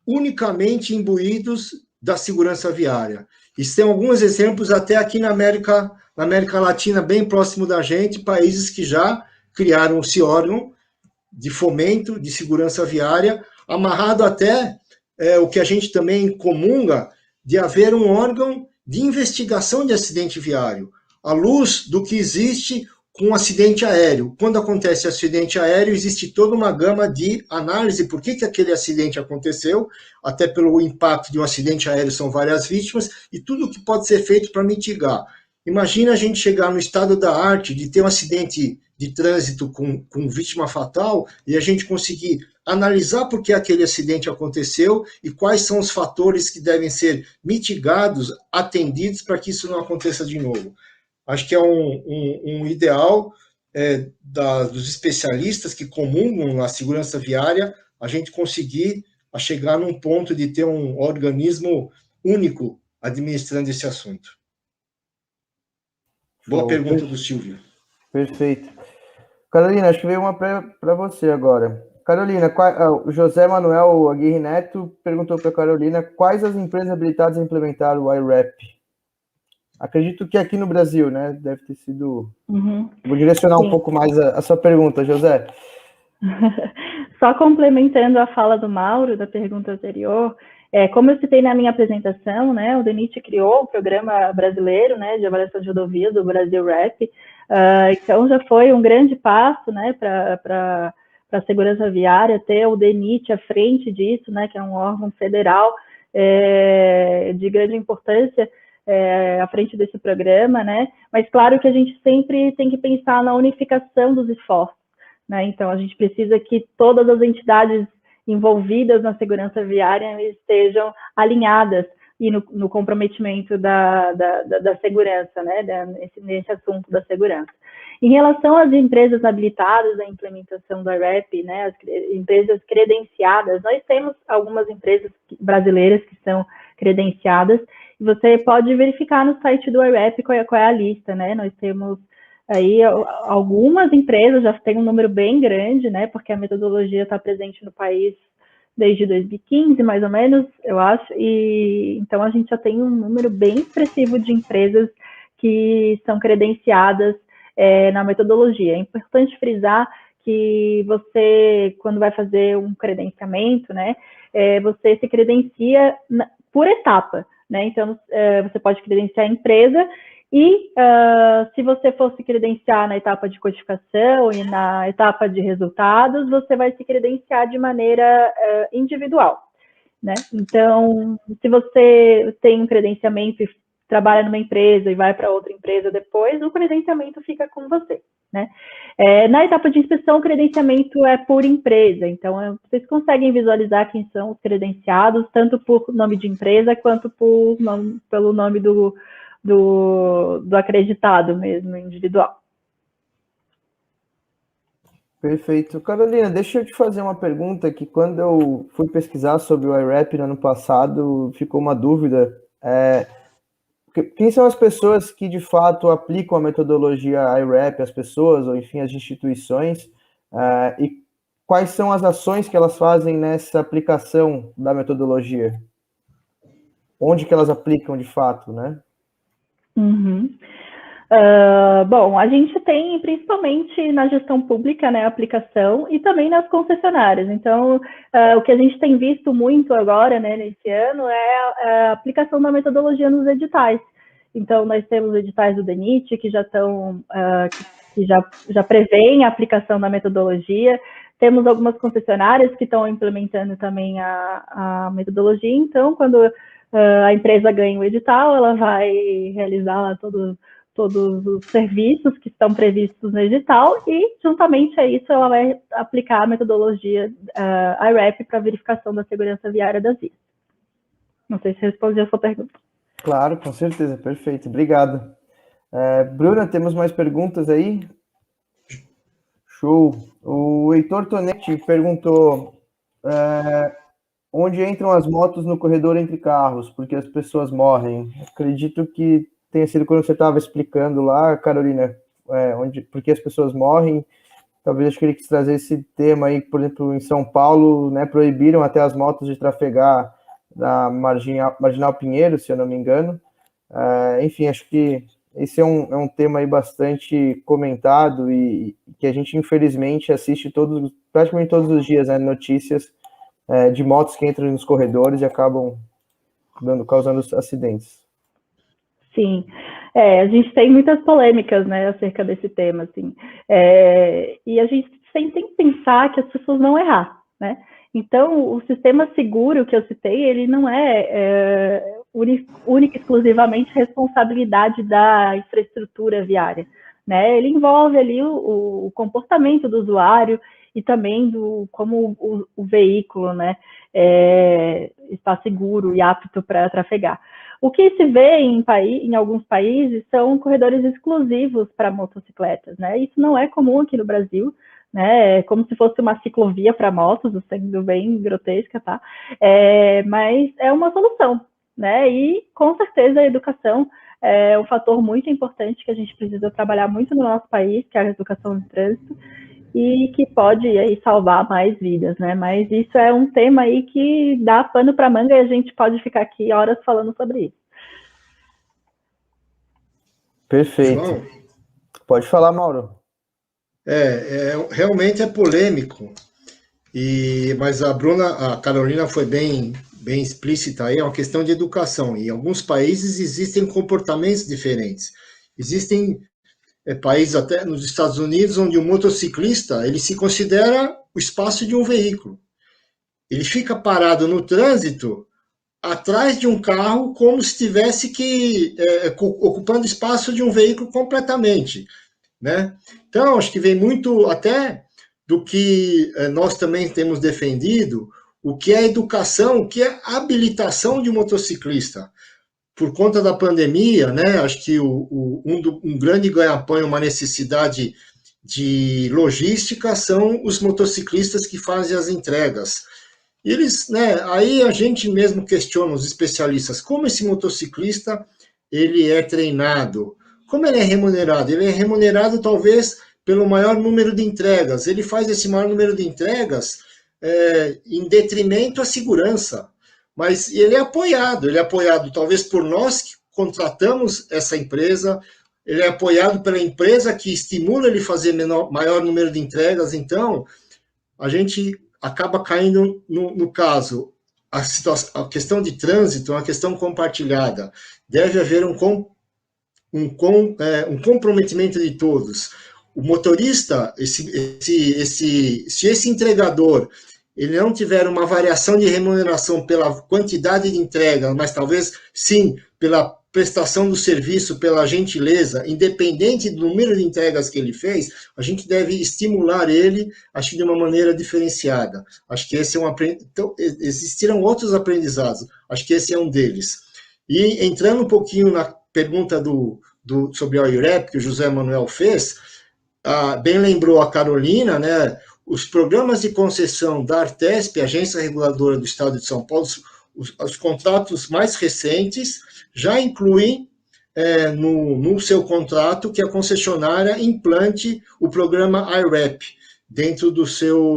unicamente imbuídos da segurança viária. E tem alguns exemplos até aqui na América Latina, bem próximo da gente, países que já criaram esse órgão, de fomento de segurança viária, amarrado até o que a gente também comunga, de haver um órgão de investigação de acidente viário, à luz do que existe com um acidente aéreo. Quando acontece acidente aéreo, existe toda uma gama de análise por que aquele acidente aconteceu, até pelo impacto de um acidente aéreo são várias vítimas, e tudo o que pode ser feito para mitigar. Imagina a gente chegar no estado da arte de ter um acidente de trânsito com vítima fatal e a gente conseguir analisar por que aquele acidente aconteceu e quais são os fatores que devem ser mitigados, atendidos para que isso não aconteça de novo. Acho que é um ideal dos especialistas que comungam na segurança viária, a gente conseguir chegar num ponto de ter um organismo único administrando esse assunto. Boa pergunta do Silvio. Perfeito. Carolina, acho que veio uma para você agora. Carolina, o José Manuel Aguirre Neto perguntou para a Carolina quais as empresas habilitadas a implementar o IRAP. Acredito que aqui no Brasil, né? Deve ter sido... Vou direcionar um pouco mais a sua pergunta, José. Só complementando a fala do Mauro, da pergunta anterior, como eu citei na minha apresentação, né, o DENIT criou o Programa Brasileiro, né, de Avaliação de Rodovias, do Brasil RAP, então já foi um grande passo, né, para a segurança viária, ter o DENIT à frente disso, né, que é um órgão federal de grande importância, à frente desse programa, né? Mas claro que a gente sempre tem que pensar na unificação dos esforços, né? Então a gente precisa que todas as entidades envolvidas na segurança viária estejam alinhadas e no comprometimento da segurança, né? Nesse assunto da segurança. Em relação às empresas habilitadas à implementação do IRAP, né? As empresas credenciadas, nós temos algumas empresas brasileiras que são credenciadas. Você pode verificar no site do IRAP qual é a lista, né? Nós temos aí algumas empresas, já tem um número bem grande, né? Porque a metodologia está presente no país desde 2015, mais ou menos, eu acho. E então a gente já tem um número bem expressivo de empresas que são credenciadas na metodologia. É importante frisar que você, quando vai fazer um credenciamento, né? Você se credencia por etapa. Né? Então, você pode credenciar a empresa e, se você for se credenciar na etapa de codificação e na etapa de resultados, você vai se credenciar de maneira individual. Né? Então, se você tem um credenciamento e trabalha numa empresa e vai para outra empresa depois, o credenciamento fica com você. Né? Na etapa de inspeção, o credenciamento é por empresa, então vocês conseguem visualizar quem são os credenciados, tanto por nome de empresa, quanto pelo nome do acreditado mesmo, individual. Perfeito. Carolina, deixa eu te fazer uma pergunta que quando eu fui pesquisar sobre o IRAP no ano passado, ficou uma dúvida. Quem são as pessoas que, de fato, aplicam a metodologia IRAP, as pessoas, ou, enfim, as instituições, e quais são as ações que elas fazem nessa aplicação da metodologia? Onde que elas aplicam, de fato, né? Bom, a gente tem, principalmente na gestão pública, né, a aplicação, e também nas concessionárias. Então, o que a gente tem visto muito agora, né, nesse ano, é a aplicação da metodologia nos editais. Então, nós temos editais do DENIT, que já estão, que já prevêem a aplicação da metodologia. Temos algumas concessionárias que estão implementando também a metodologia. Então, quando a empresa ganha o edital, ela vai realizar lá todos os serviços que estão previstos no edital e, juntamente a isso, ela vai aplicar a metodologia IRAP para verificação da segurança viária das vias. Não sei se respondi a sua pergunta. Claro, com certeza, perfeito, obrigado. Bruna, temos mais perguntas aí? Show. O Heitor Tonetti perguntou onde entram as motos no corredor entre carros, porque as pessoas morrem. Acredito que tenha sido quando você estava explicando lá, Carolina, porque as pessoas morrem. Talvez acho que ele quis trazer esse tema aí, por exemplo, em São Paulo, né, proibiram até as motos de trafegar da Marginal Pinheiro, se eu não me engano. Enfim, acho que esse é um tema aí bastante comentado e que a gente, infelizmente, assiste praticamente todos os dias, né, notícias de motos que entram nos corredores e acabam causando acidentes. Sim, a gente tem muitas polêmicas, né, acerca desse tema, assim, e a gente tem que pensar que as pessoas vão errar, né? Então, o sistema seguro que eu citei, ele não é única e exclusivamente responsabilidade da infraestrutura viária, né? Ele envolve ali o comportamento do usuário e também como o veículo, né, está seguro e apto para trafegar. O que se vê em alguns países são corredores exclusivos para motocicletas, né? Isso não é comum aqui no Brasil, né? É como se fosse uma ciclovia para motos, sendo bem grotesca, tá? Mas é uma solução, né? E com certeza a educação é um fator muito importante que a gente precisa trabalhar muito no nosso país, que é a educação de trânsito, e que pode aí salvar mais vidas, né? Mas isso é um tema aí que dá pano para manga e a gente pode ficar aqui horas falando sobre isso. Perfeito. João? Pode falar, Mauro. Realmente é polêmico, mas a Carolina foi bem explícita aí, é uma questão de educação. Em alguns países existem comportamentos diferentes. Existem países, até nos Estados Unidos, onde o motociclista ele se considera o espaço de um veículo. Ele fica parado no trânsito atrás de um carro como se estivesse ocupando espaço de um veículo completamente, né? Então, acho que vem muito até do que nós também temos defendido, o que é educação, o que é habilitação de motociclista. Por conta da pandemia, né, acho que um grande ganha-pão, uma necessidade de logística são os motociclistas que fazem as entregas. Eles, né, aí a gente mesmo questiona os especialistas, como esse motociclista ele é treinado, como ele é remunerado? Ele é remunerado talvez pelo maior número de entregas. Ele faz esse maior número de entregas em detrimento à segurança. Mas ele é apoiado talvez por nós que contratamos essa empresa, ele é apoiado pela empresa que estimula ele a fazer maior número de entregas. Então, a gente acaba caindo no caso, a questão de trânsito é uma questão compartilhada. Deve haver um comprometimento de todos. O motorista, se esse entregador ele não tiver uma variação de remuneração pela quantidade de entrega, mas talvez sim pela prestação do serviço, pela gentileza, independente do número de entregas que ele fez, a gente deve estimular ele, acho que de uma maneira diferenciada. Acho que esse é então, existiram outros aprendizados, acho que esse é um deles. E entrando um pouquinho na pergunta sobre a IREP, que o José Manuel fez, bem lembrou a Carolina, né? Os programas de concessão da Artesp, Agência Reguladora do Estado de São Paulo, os contratos mais recentes já incluem no seu contrato que a concessionária implante o programa IREP dentro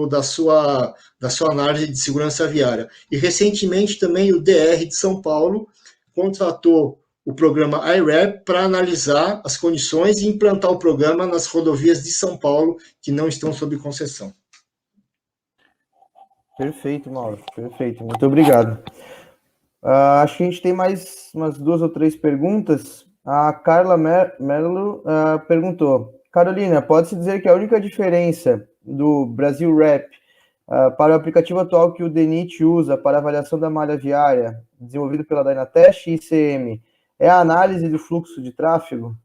da sua análise de segurança viária. E recentemente também o DR de São Paulo contratou o programa IREP para analisar as condições e implantar o programa nas rodovias de São Paulo que não estão sob concessão. Perfeito, Mauro. Perfeito. Muito obrigado. Acho que a gente tem mais umas 2 ou 3 perguntas. A Carla Merlo perguntou: Carolina, pode-se dizer que a única diferença do Brasil Rep para o aplicativo atual que o DENIT usa para avaliação da malha viária, desenvolvido pela Dynatest e ICM, é a análise do fluxo de tráfego?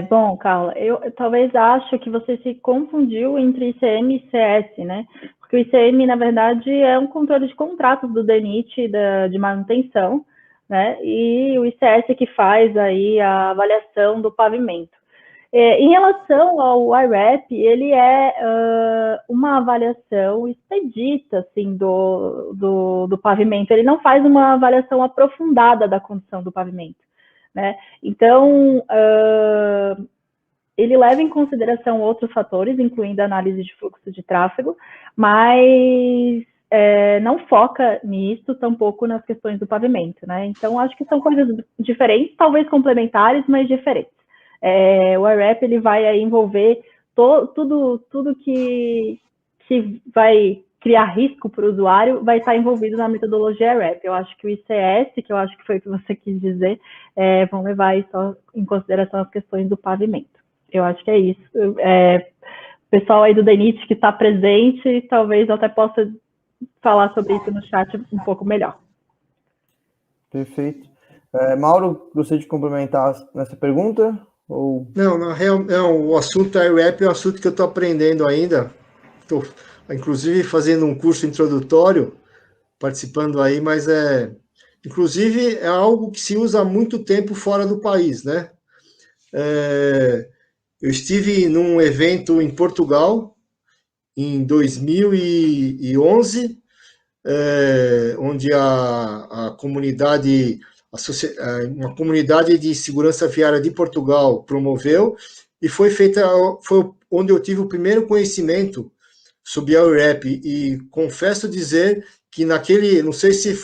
Bom, Carla, eu talvez acho que você se confundiu entre ICM e ICS, né? Porque o ICM, na verdade, é um controle de contratos do DENIT de manutenção, né? E o ICS que faz aí a avaliação do pavimento. Em relação ao IREP, ele é uma avaliação expedita, assim, do pavimento. Ele não faz uma avaliação aprofundada da condição do pavimento, né? Então, ele leva em consideração outros fatores, incluindo a análise de fluxo de tráfego, mas não foca nisso, tampouco nas questões do pavimento, né? Então, acho que são coisas diferentes, talvez complementares, mas diferentes. O IRAP, ele vai aí envolver tudo que vai criar risco para o usuário, vai estar envolvido na metodologia IRAP. Eu acho que o ICS, que eu acho que foi o que você quis dizer, vão levar aí só em consideração as questões do pavimento. Eu acho que é isso. O pessoal aí do DENIT que está presente, talvez eu até possa falar sobre isso no chat um pouco melhor. Perfeito. Mauro, gostaria de complementar nessa pergunta? Ou... Não, o assunto IRAP é um assunto que eu estou aprendendo ainda. Estou, inclusive, fazendo um curso introdutório, participando aí, mas inclusive, é algo que se usa há muito tempo fora do país, né? Eu estive num evento em Portugal, em 2011, onde a comunidade, uma comunidade de segurança viária de Portugal promoveu, e foi onde eu tive o primeiro conhecimento sobre a IRAP, e confesso dizer que não sei se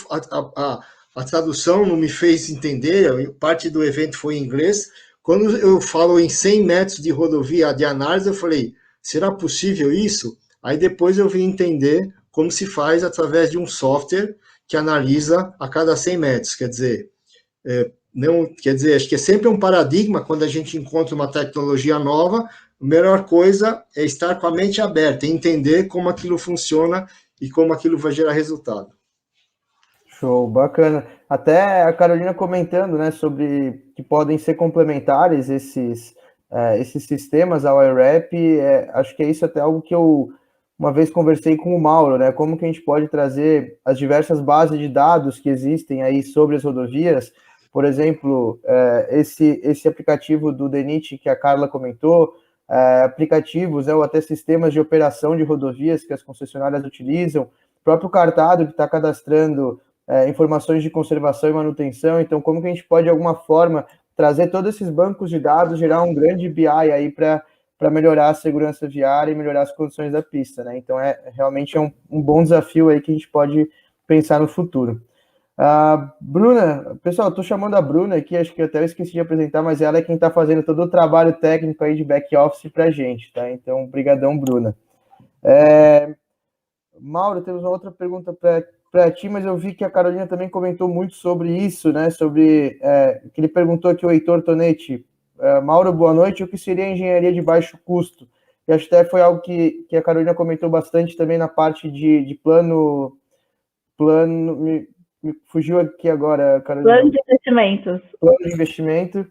a tradução não me fez entender, parte do evento foi em inglês. Quando eu falo em 100 metros de rodovia de análise, eu falei, será possível isso? Aí depois eu vim entender como se faz através de um software que analisa a cada 100 metros. Quer dizer, acho que é sempre um paradigma quando a gente encontra uma tecnologia nova, a melhor coisa é estar com a mente aberta, entender como aquilo funciona e como aquilo vai gerar resultado. Show, bacana. Até a Carolina comentando, né, sobre que podem ser complementares esses sistemas ao IRAP, acho que é isso até algo que eu uma vez conversei com o Mauro, né, como que a gente pode trazer as diversas bases de dados que existem aí sobre as rodovias, por exemplo, esse aplicativo do DENIT que a Carla comentou, aplicativos, ou até sistemas de operação de rodovias que as concessionárias utilizam, o próprio Cartado que está cadastrando informações de conservação e manutenção. Então, como que a gente pode, de alguma forma, trazer todos esses bancos de dados, gerar um grande BI aí para melhorar a segurança viária e melhorar as condições da pista, né? Então, realmente um bom desafio aí que a gente pode pensar no futuro. Bruna, pessoal, estou chamando a Bruna aqui, acho que eu até esqueci de apresentar, mas ela é quem está fazendo todo o trabalho técnico aí de back-office para a gente, tá? Então, brigadão, Bruna. Mauro, temos uma outra pergunta para ti, mas eu vi que a Carolina também comentou muito sobre isso, né? Sobre que ele perguntou aqui, o Heitor Tonetti. Mauro, boa noite. O que seria engenharia de baixo custo? E acho que até foi algo que a Carolina comentou bastante também na parte de plano. Me fugiu aqui agora, Carolina. Plano de investimentos. Plano de investimento.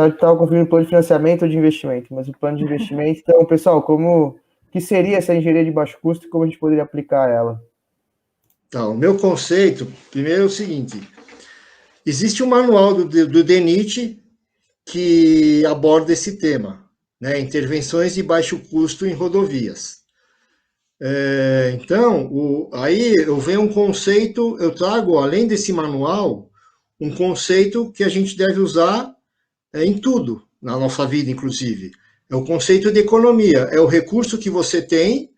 Estava conferindo plano de financiamento ou de investimento, mas o plano de investimento. Então, pessoal, que seria essa engenharia de baixo custo e como a gente poderia aplicar ela? Então, o meu conceito, primeiro é o seguinte, existe um manual do DENIT que aborda esse tema, né, intervenções de baixo custo em rodovias. Então, aí eu venho um conceito, eu trago, além desse manual, um conceito que a gente deve usar em tudo, na nossa vida, inclusive. É o conceito de economia, é o recurso que você tem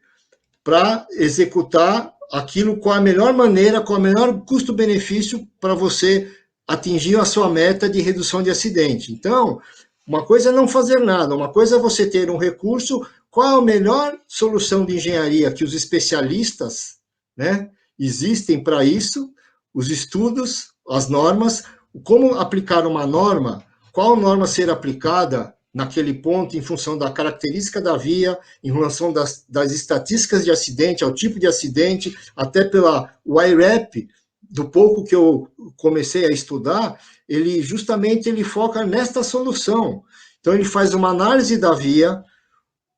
para executar aquilo com a melhor maneira, com o menor custo-benefício para você atingir a sua meta de redução de acidente. Então, uma coisa é não fazer nada, uma coisa é você ter um recurso. Qual é a melhor solução de engenharia que os especialistas, né, existem para isso, os estudos, as normas, como aplicar uma norma, qual norma ser aplicada naquele ponto, em função da característica da via, em relação das estatísticas de acidente, ao tipo de acidente, até o IRAP, do pouco que eu comecei a estudar, ele foca nesta solução. Então, ele faz uma análise da via,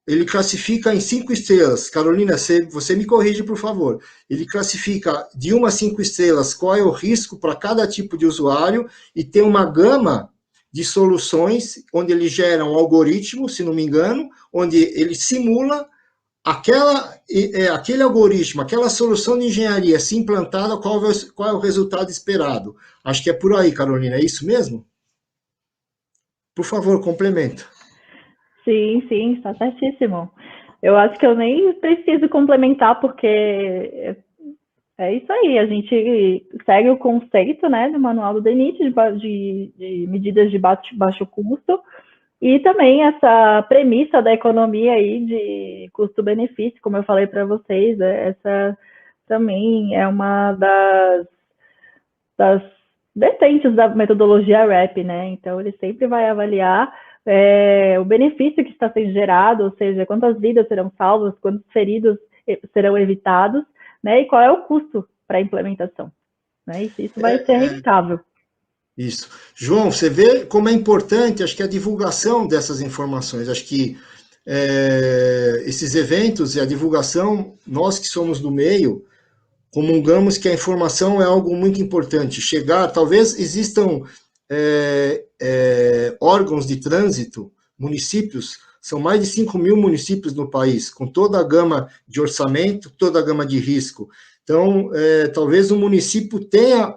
ele classifica em 5 estrelas. Carolina, você me corrige, por favor. Ele classifica de 1 a 5 estrelas qual é o risco para cada tipo de usuário e tem uma gama de soluções onde ele gera um algoritmo, se não me engano, onde ele simula aquele algoritmo, aquela solução de engenharia se implantada, qual é o resultado esperado. Acho que é por aí, Carolina, é isso mesmo? Por favor, complementa. Sim, está certíssimo. Eu acho que eu nem preciso complementar, porque é isso aí, a gente segue o conceito, né, do manual do DENIT de medidas de baixo custo, e também essa premissa da economia aí de custo-benefício, como eu falei para vocês, essa também é uma das vertentes da metodologia RAP, né? Então, ele sempre vai avaliar o benefício que está sendo gerado, ou seja, quantas vidas serão salvas, quantos feridos serão evitados, né? E qual é o custo para a implementação, né? Isso vai ser rentável. Isso. João, você vê como é importante, acho que a divulgação dessas informações, acho que esses eventos e a divulgação, nós que somos do meio, comungamos que a informação é algo muito importante. Chegar, talvez existam órgãos de trânsito, municípios, são mais de 5 mil municípios no país, com toda a gama de orçamento, toda a gama de risco. Então, talvez o município tenha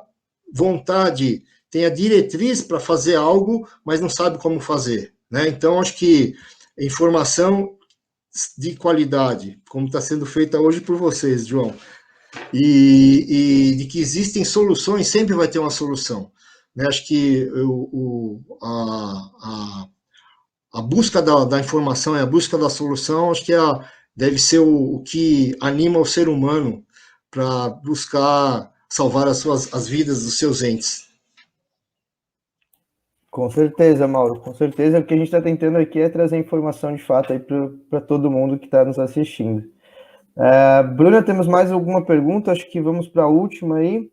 vontade, tenha diretriz para fazer algo, mas não sabe como fazer, né? Então, acho que informação de qualidade, como está sendo feita hoje por vocês, João, e de que existem soluções, sempre vai ter uma solução, né? Acho que a busca da informação e a busca da solução, acho que deve ser o que anima o ser humano para buscar salvar as vidas dos seus entes. Com certeza, Mauro, com certeza. O que a gente está tentando aqui é trazer informação de fato aí para todo mundo que está nos assistindo. Bruna, temos mais alguma pergunta? Acho que vamos para a última aí.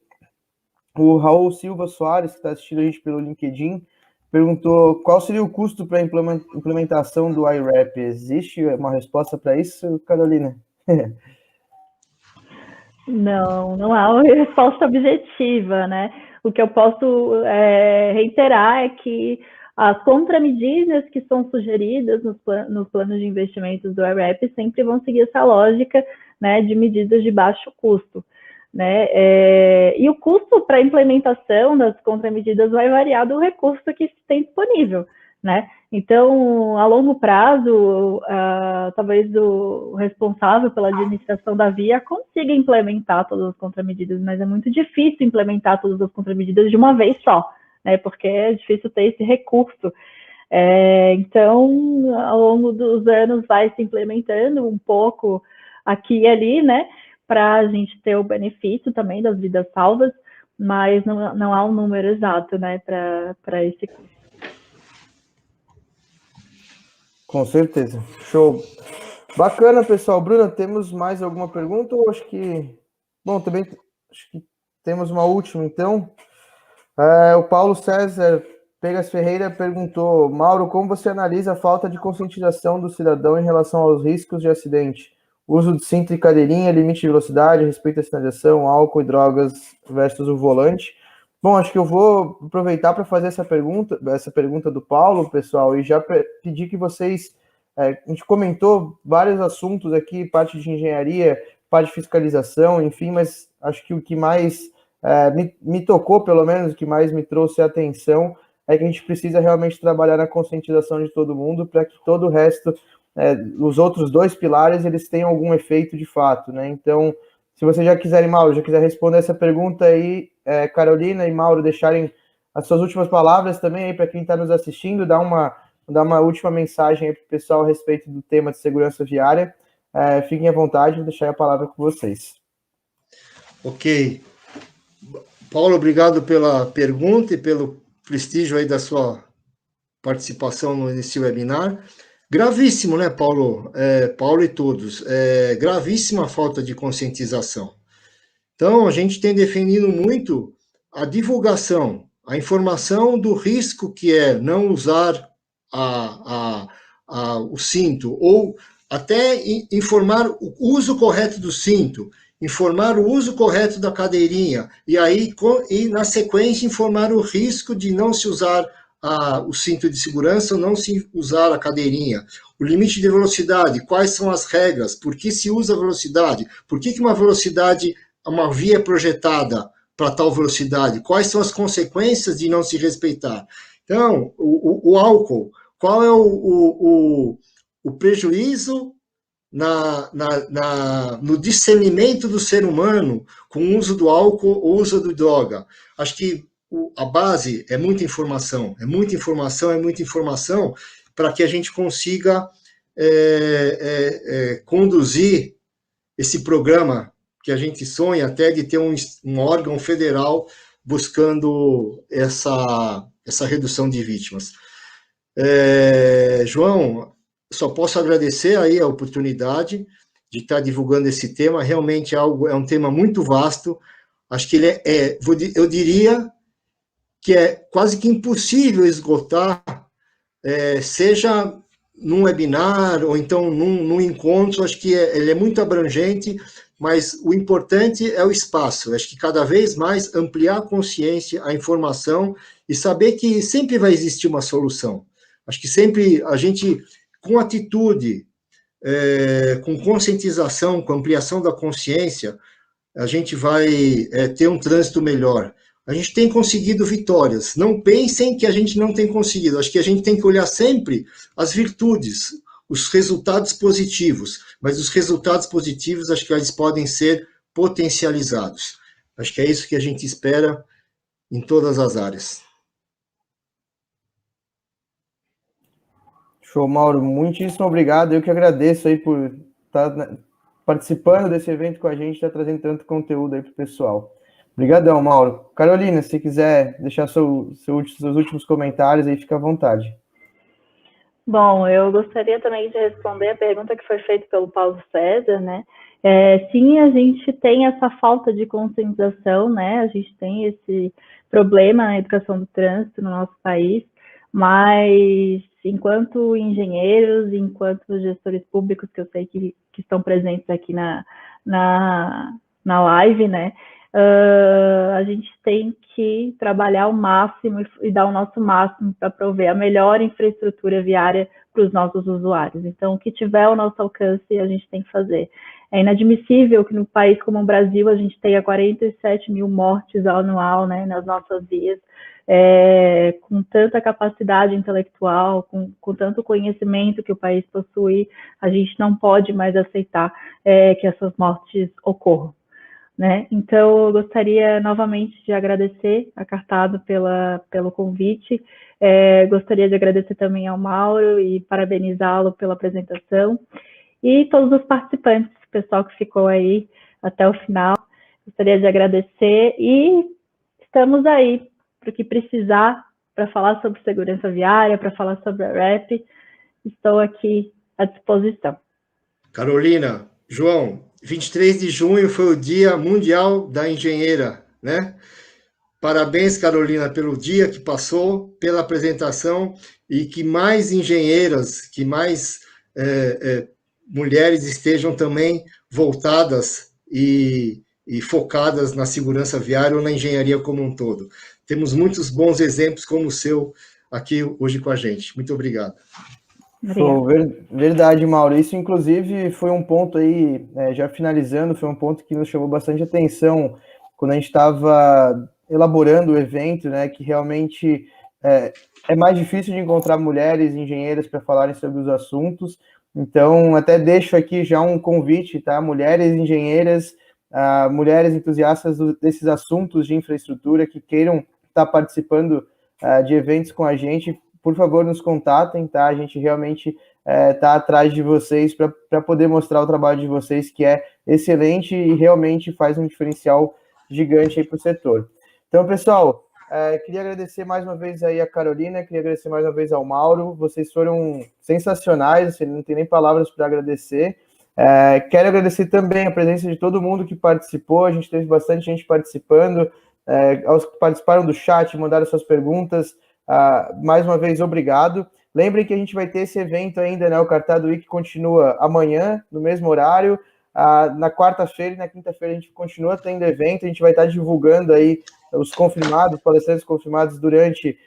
O Raul Silva Soares, que está assistindo a gente pelo LinkedIn, perguntou qual seria o custo para a implementação do IRAP. Existe uma resposta para isso, Carolina? Não há uma resposta objetiva, né? O que eu posso reiterar é que as contramedidas que são sugeridas nos planos de investimentos do IRAP sempre vão seguir essa lógica, né, de medidas de baixo custo, né? E o custo para a implementação das contramedidas vai variar do recurso que se tem disponível, né? Então, a longo prazo, talvez o responsável pela administração da via consiga implementar todas as contramedidas, mas é muito difícil implementar todas as contramedidas de uma vez só, né? Porque é difícil ter esse recurso. Então, ao longo dos anos, vai se implementando um pouco aqui e ali, né? Para a gente ter o benefício também das vidas salvas, mas não há um número exato, né? Para esse custo. Com certeza. Show. Bacana, pessoal. Bruna, temos mais alguma pergunta? Ou acho que... Bom, também acho que temos uma última, então. O Paulo César Pegas Ferreira perguntou: Mauro, como você analisa a falta de conscientização do cidadão em relação aos riscos de acidente? Uso de cinto e cadeirinha, limite de velocidade, respeito à sinalização, álcool e drogas versus o volante. Bom, acho que eu vou aproveitar para fazer essa pergunta do Paulo, pessoal, e já pedir que vocês... a gente comentou vários assuntos aqui, parte de engenharia, parte de fiscalização, enfim, mas acho que o que mais me tocou, pelo menos, o que mais me trouxe a atenção, é que a gente precisa realmente trabalhar na conscientização de todo mundo para que todo o resto, os outros dois pilares, eles tenham algum efeito de fato, né? Então, se vocês já quiserem, Mauro, já quiser responder essa pergunta aí, Carolina e Mauro, deixarem as suas últimas palavras também aí para quem está nos assistindo, dar uma última mensagem aí para o pessoal a respeito do tema de segurança viária. Fiquem à vontade, vou deixar a palavra com vocês. Ok. Paulo, obrigado pela pergunta e pelo prestígio aí da sua participação nesse webinar. Gravíssimo, né, Paulo? Paulo e todos. Gravíssima falta de conscientização. Então, a gente tem definido muito a divulgação, a informação do risco que é não usar o cinto, ou até informar o uso correto do cinto, informar o uso correto da cadeirinha, e na sequência informar o risco de não se usar o cinto de segurança ou não se usar a cadeirinha, o limite de velocidade, quais são as regras, por que se usa a velocidade, por que uma via é projetada para tal velocidade, quais são as consequências de não se respeitar. Então, o álcool, qual é o prejuízo no discernimento do ser humano com o uso do álcool ou uso de droga. Acho que a base é muita informação, para que a gente consiga conduzir esse programa que a gente sonha até de ter um órgão federal buscando essa redução de vítimas. João, só posso agradecer aí a oportunidade de estar divulgando esse tema. Realmente é um tema muito vasto. Acho que ele eu diria que é quase que impossível esgotar, seja num webinar ou então num encontro. Acho que ele é muito abrangente, mas o importante é o espaço. Acho que cada vez mais ampliar a consciência, a informação e saber que sempre vai existir uma solução. Acho que sempre a gente, com atitude, com conscientização, com ampliação da consciência, a gente vai ter um trânsito melhor. A gente tem conseguido vitórias. Não pensem que a gente não tem conseguido. Acho que a gente tem que olhar sempre as virtudes, os resultados positivos. Mas os resultados positivos, acho que eles podem ser potencializados. Acho que é isso que a gente espera em todas as áreas. Show, Mauro. Muitíssimo obrigado. Eu que agradeço aí por estar participando desse evento com a gente, estar trazendo tanto conteúdo aí para o pessoal. Obrigadão, Mauro. Carolina, se quiser deixar seus últimos comentários aí, fica à vontade. Bom, eu gostaria também de responder a pergunta que foi feita pelo Paulo César, né? Sim, a gente tem essa falta de conscientização, né? A gente tem esse problema na educação do trânsito no nosso país, mas enquanto engenheiros, enquanto gestores públicos, que eu sei que estão presentes aqui na live, né? A gente tem que trabalhar ao máximo e dar o nosso máximo para prover a melhor infraestrutura viária para os nossos usuários. Então, o que tiver ao nosso alcance, a gente tem que fazer. É inadmissível que no país como o Brasil a gente tenha 47 mil mortes anual, né, nas nossas vias, com tanta capacidade intelectual, com tanto conhecimento que o país possui, a gente não pode mais aceitar que essas mortes ocorram. Né? Então, eu gostaria novamente de agradecer a Cartado pelo convite, gostaria de agradecer também ao Mauro e parabenizá-lo pela apresentação, e todos os participantes, o pessoal que ficou aí até o final, gostaria de agradecer, e estamos aí para o que precisar, para falar sobre segurança viária, para falar sobre a REP, estou aqui à disposição. Carolina, João, 23 de junho foi o Dia Mundial da Engenheira, né? Parabéns, Carolina, pelo dia que passou, pela apresentação, e que mais engenheiras, que mais mulheres estejam também voltadas e focadas na segurança viária ou na engenharia como um todo. Temos muitos bons exemplos como o seu aqui hoje com a gente. Muito obrigado. Show, verdade, Mauro. Isso, inclusive, foi um ponto aí, já finalizando, foi um ponto que nos chamou bastante atenção quando a gente estava elaborando o evento, né, que realmente é mais difícil de encontrar mulheres engenheiras para falarem sobre os assuntos. Então, até deixo aqui já um convite, tá? Mulheres engenheiras, mulheres entusiastas desses assuntos de infraestrutura que queiram estar participando de eventos com a gente, por favor, nos contatem, tá? A gente realmente está atrás de vocês para poder mostrar o trabalho de vocês, que é excelente e realmente faz um diferencial gigante aí para o setor. Então, pessoal, queria agradecer mais uma vez aí a Carolina, queria agradecer mais uma vez ao Mauro, vocês foram sensacionais, não tem nem palavras para agradecer. Quero agradecer também a presença de todo mundo que participou, a gente teve bastante gente participando, aos que participaram do chat, mandaram suas perguntas, mais uma vez, obrigado. Lembrem que a gente vai ter esse evento ainda, né? O Cartado Week continua amanhã, no mesmo horário. Na quarta-feira e na quinta-feira a gente continua tendo evento, a gente vai estar divulgando aí os confirmados, palestrantes confirmados durante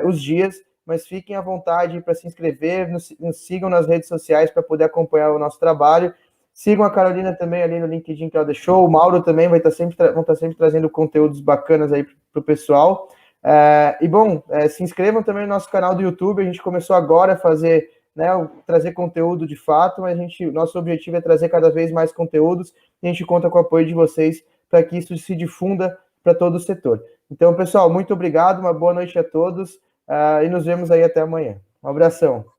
os dias, mas fiquem à vontade para se inscrever, nos sigam nas redes sociais para poder acompanhar o nosso trabalho. Sigam a Carolina também ali no LinkedIn que ela deixou, o Mauro também vão estar sempre trazendo conteúdos bacanas aí para o pessoal. E bom, se inscrevam também no nosso canal do YouTube, a gente começou agora a fazer né, trazer conteúdo de fato, mas nosso objetivo é trazer cada vez mais conteúdos e a gente conta com o apoio de vocês para que isso se difunda para todo o setor. Então, pessoal, muito obrigado, uma boa noite a todos e nos vemos aí até amanhã. Um abração.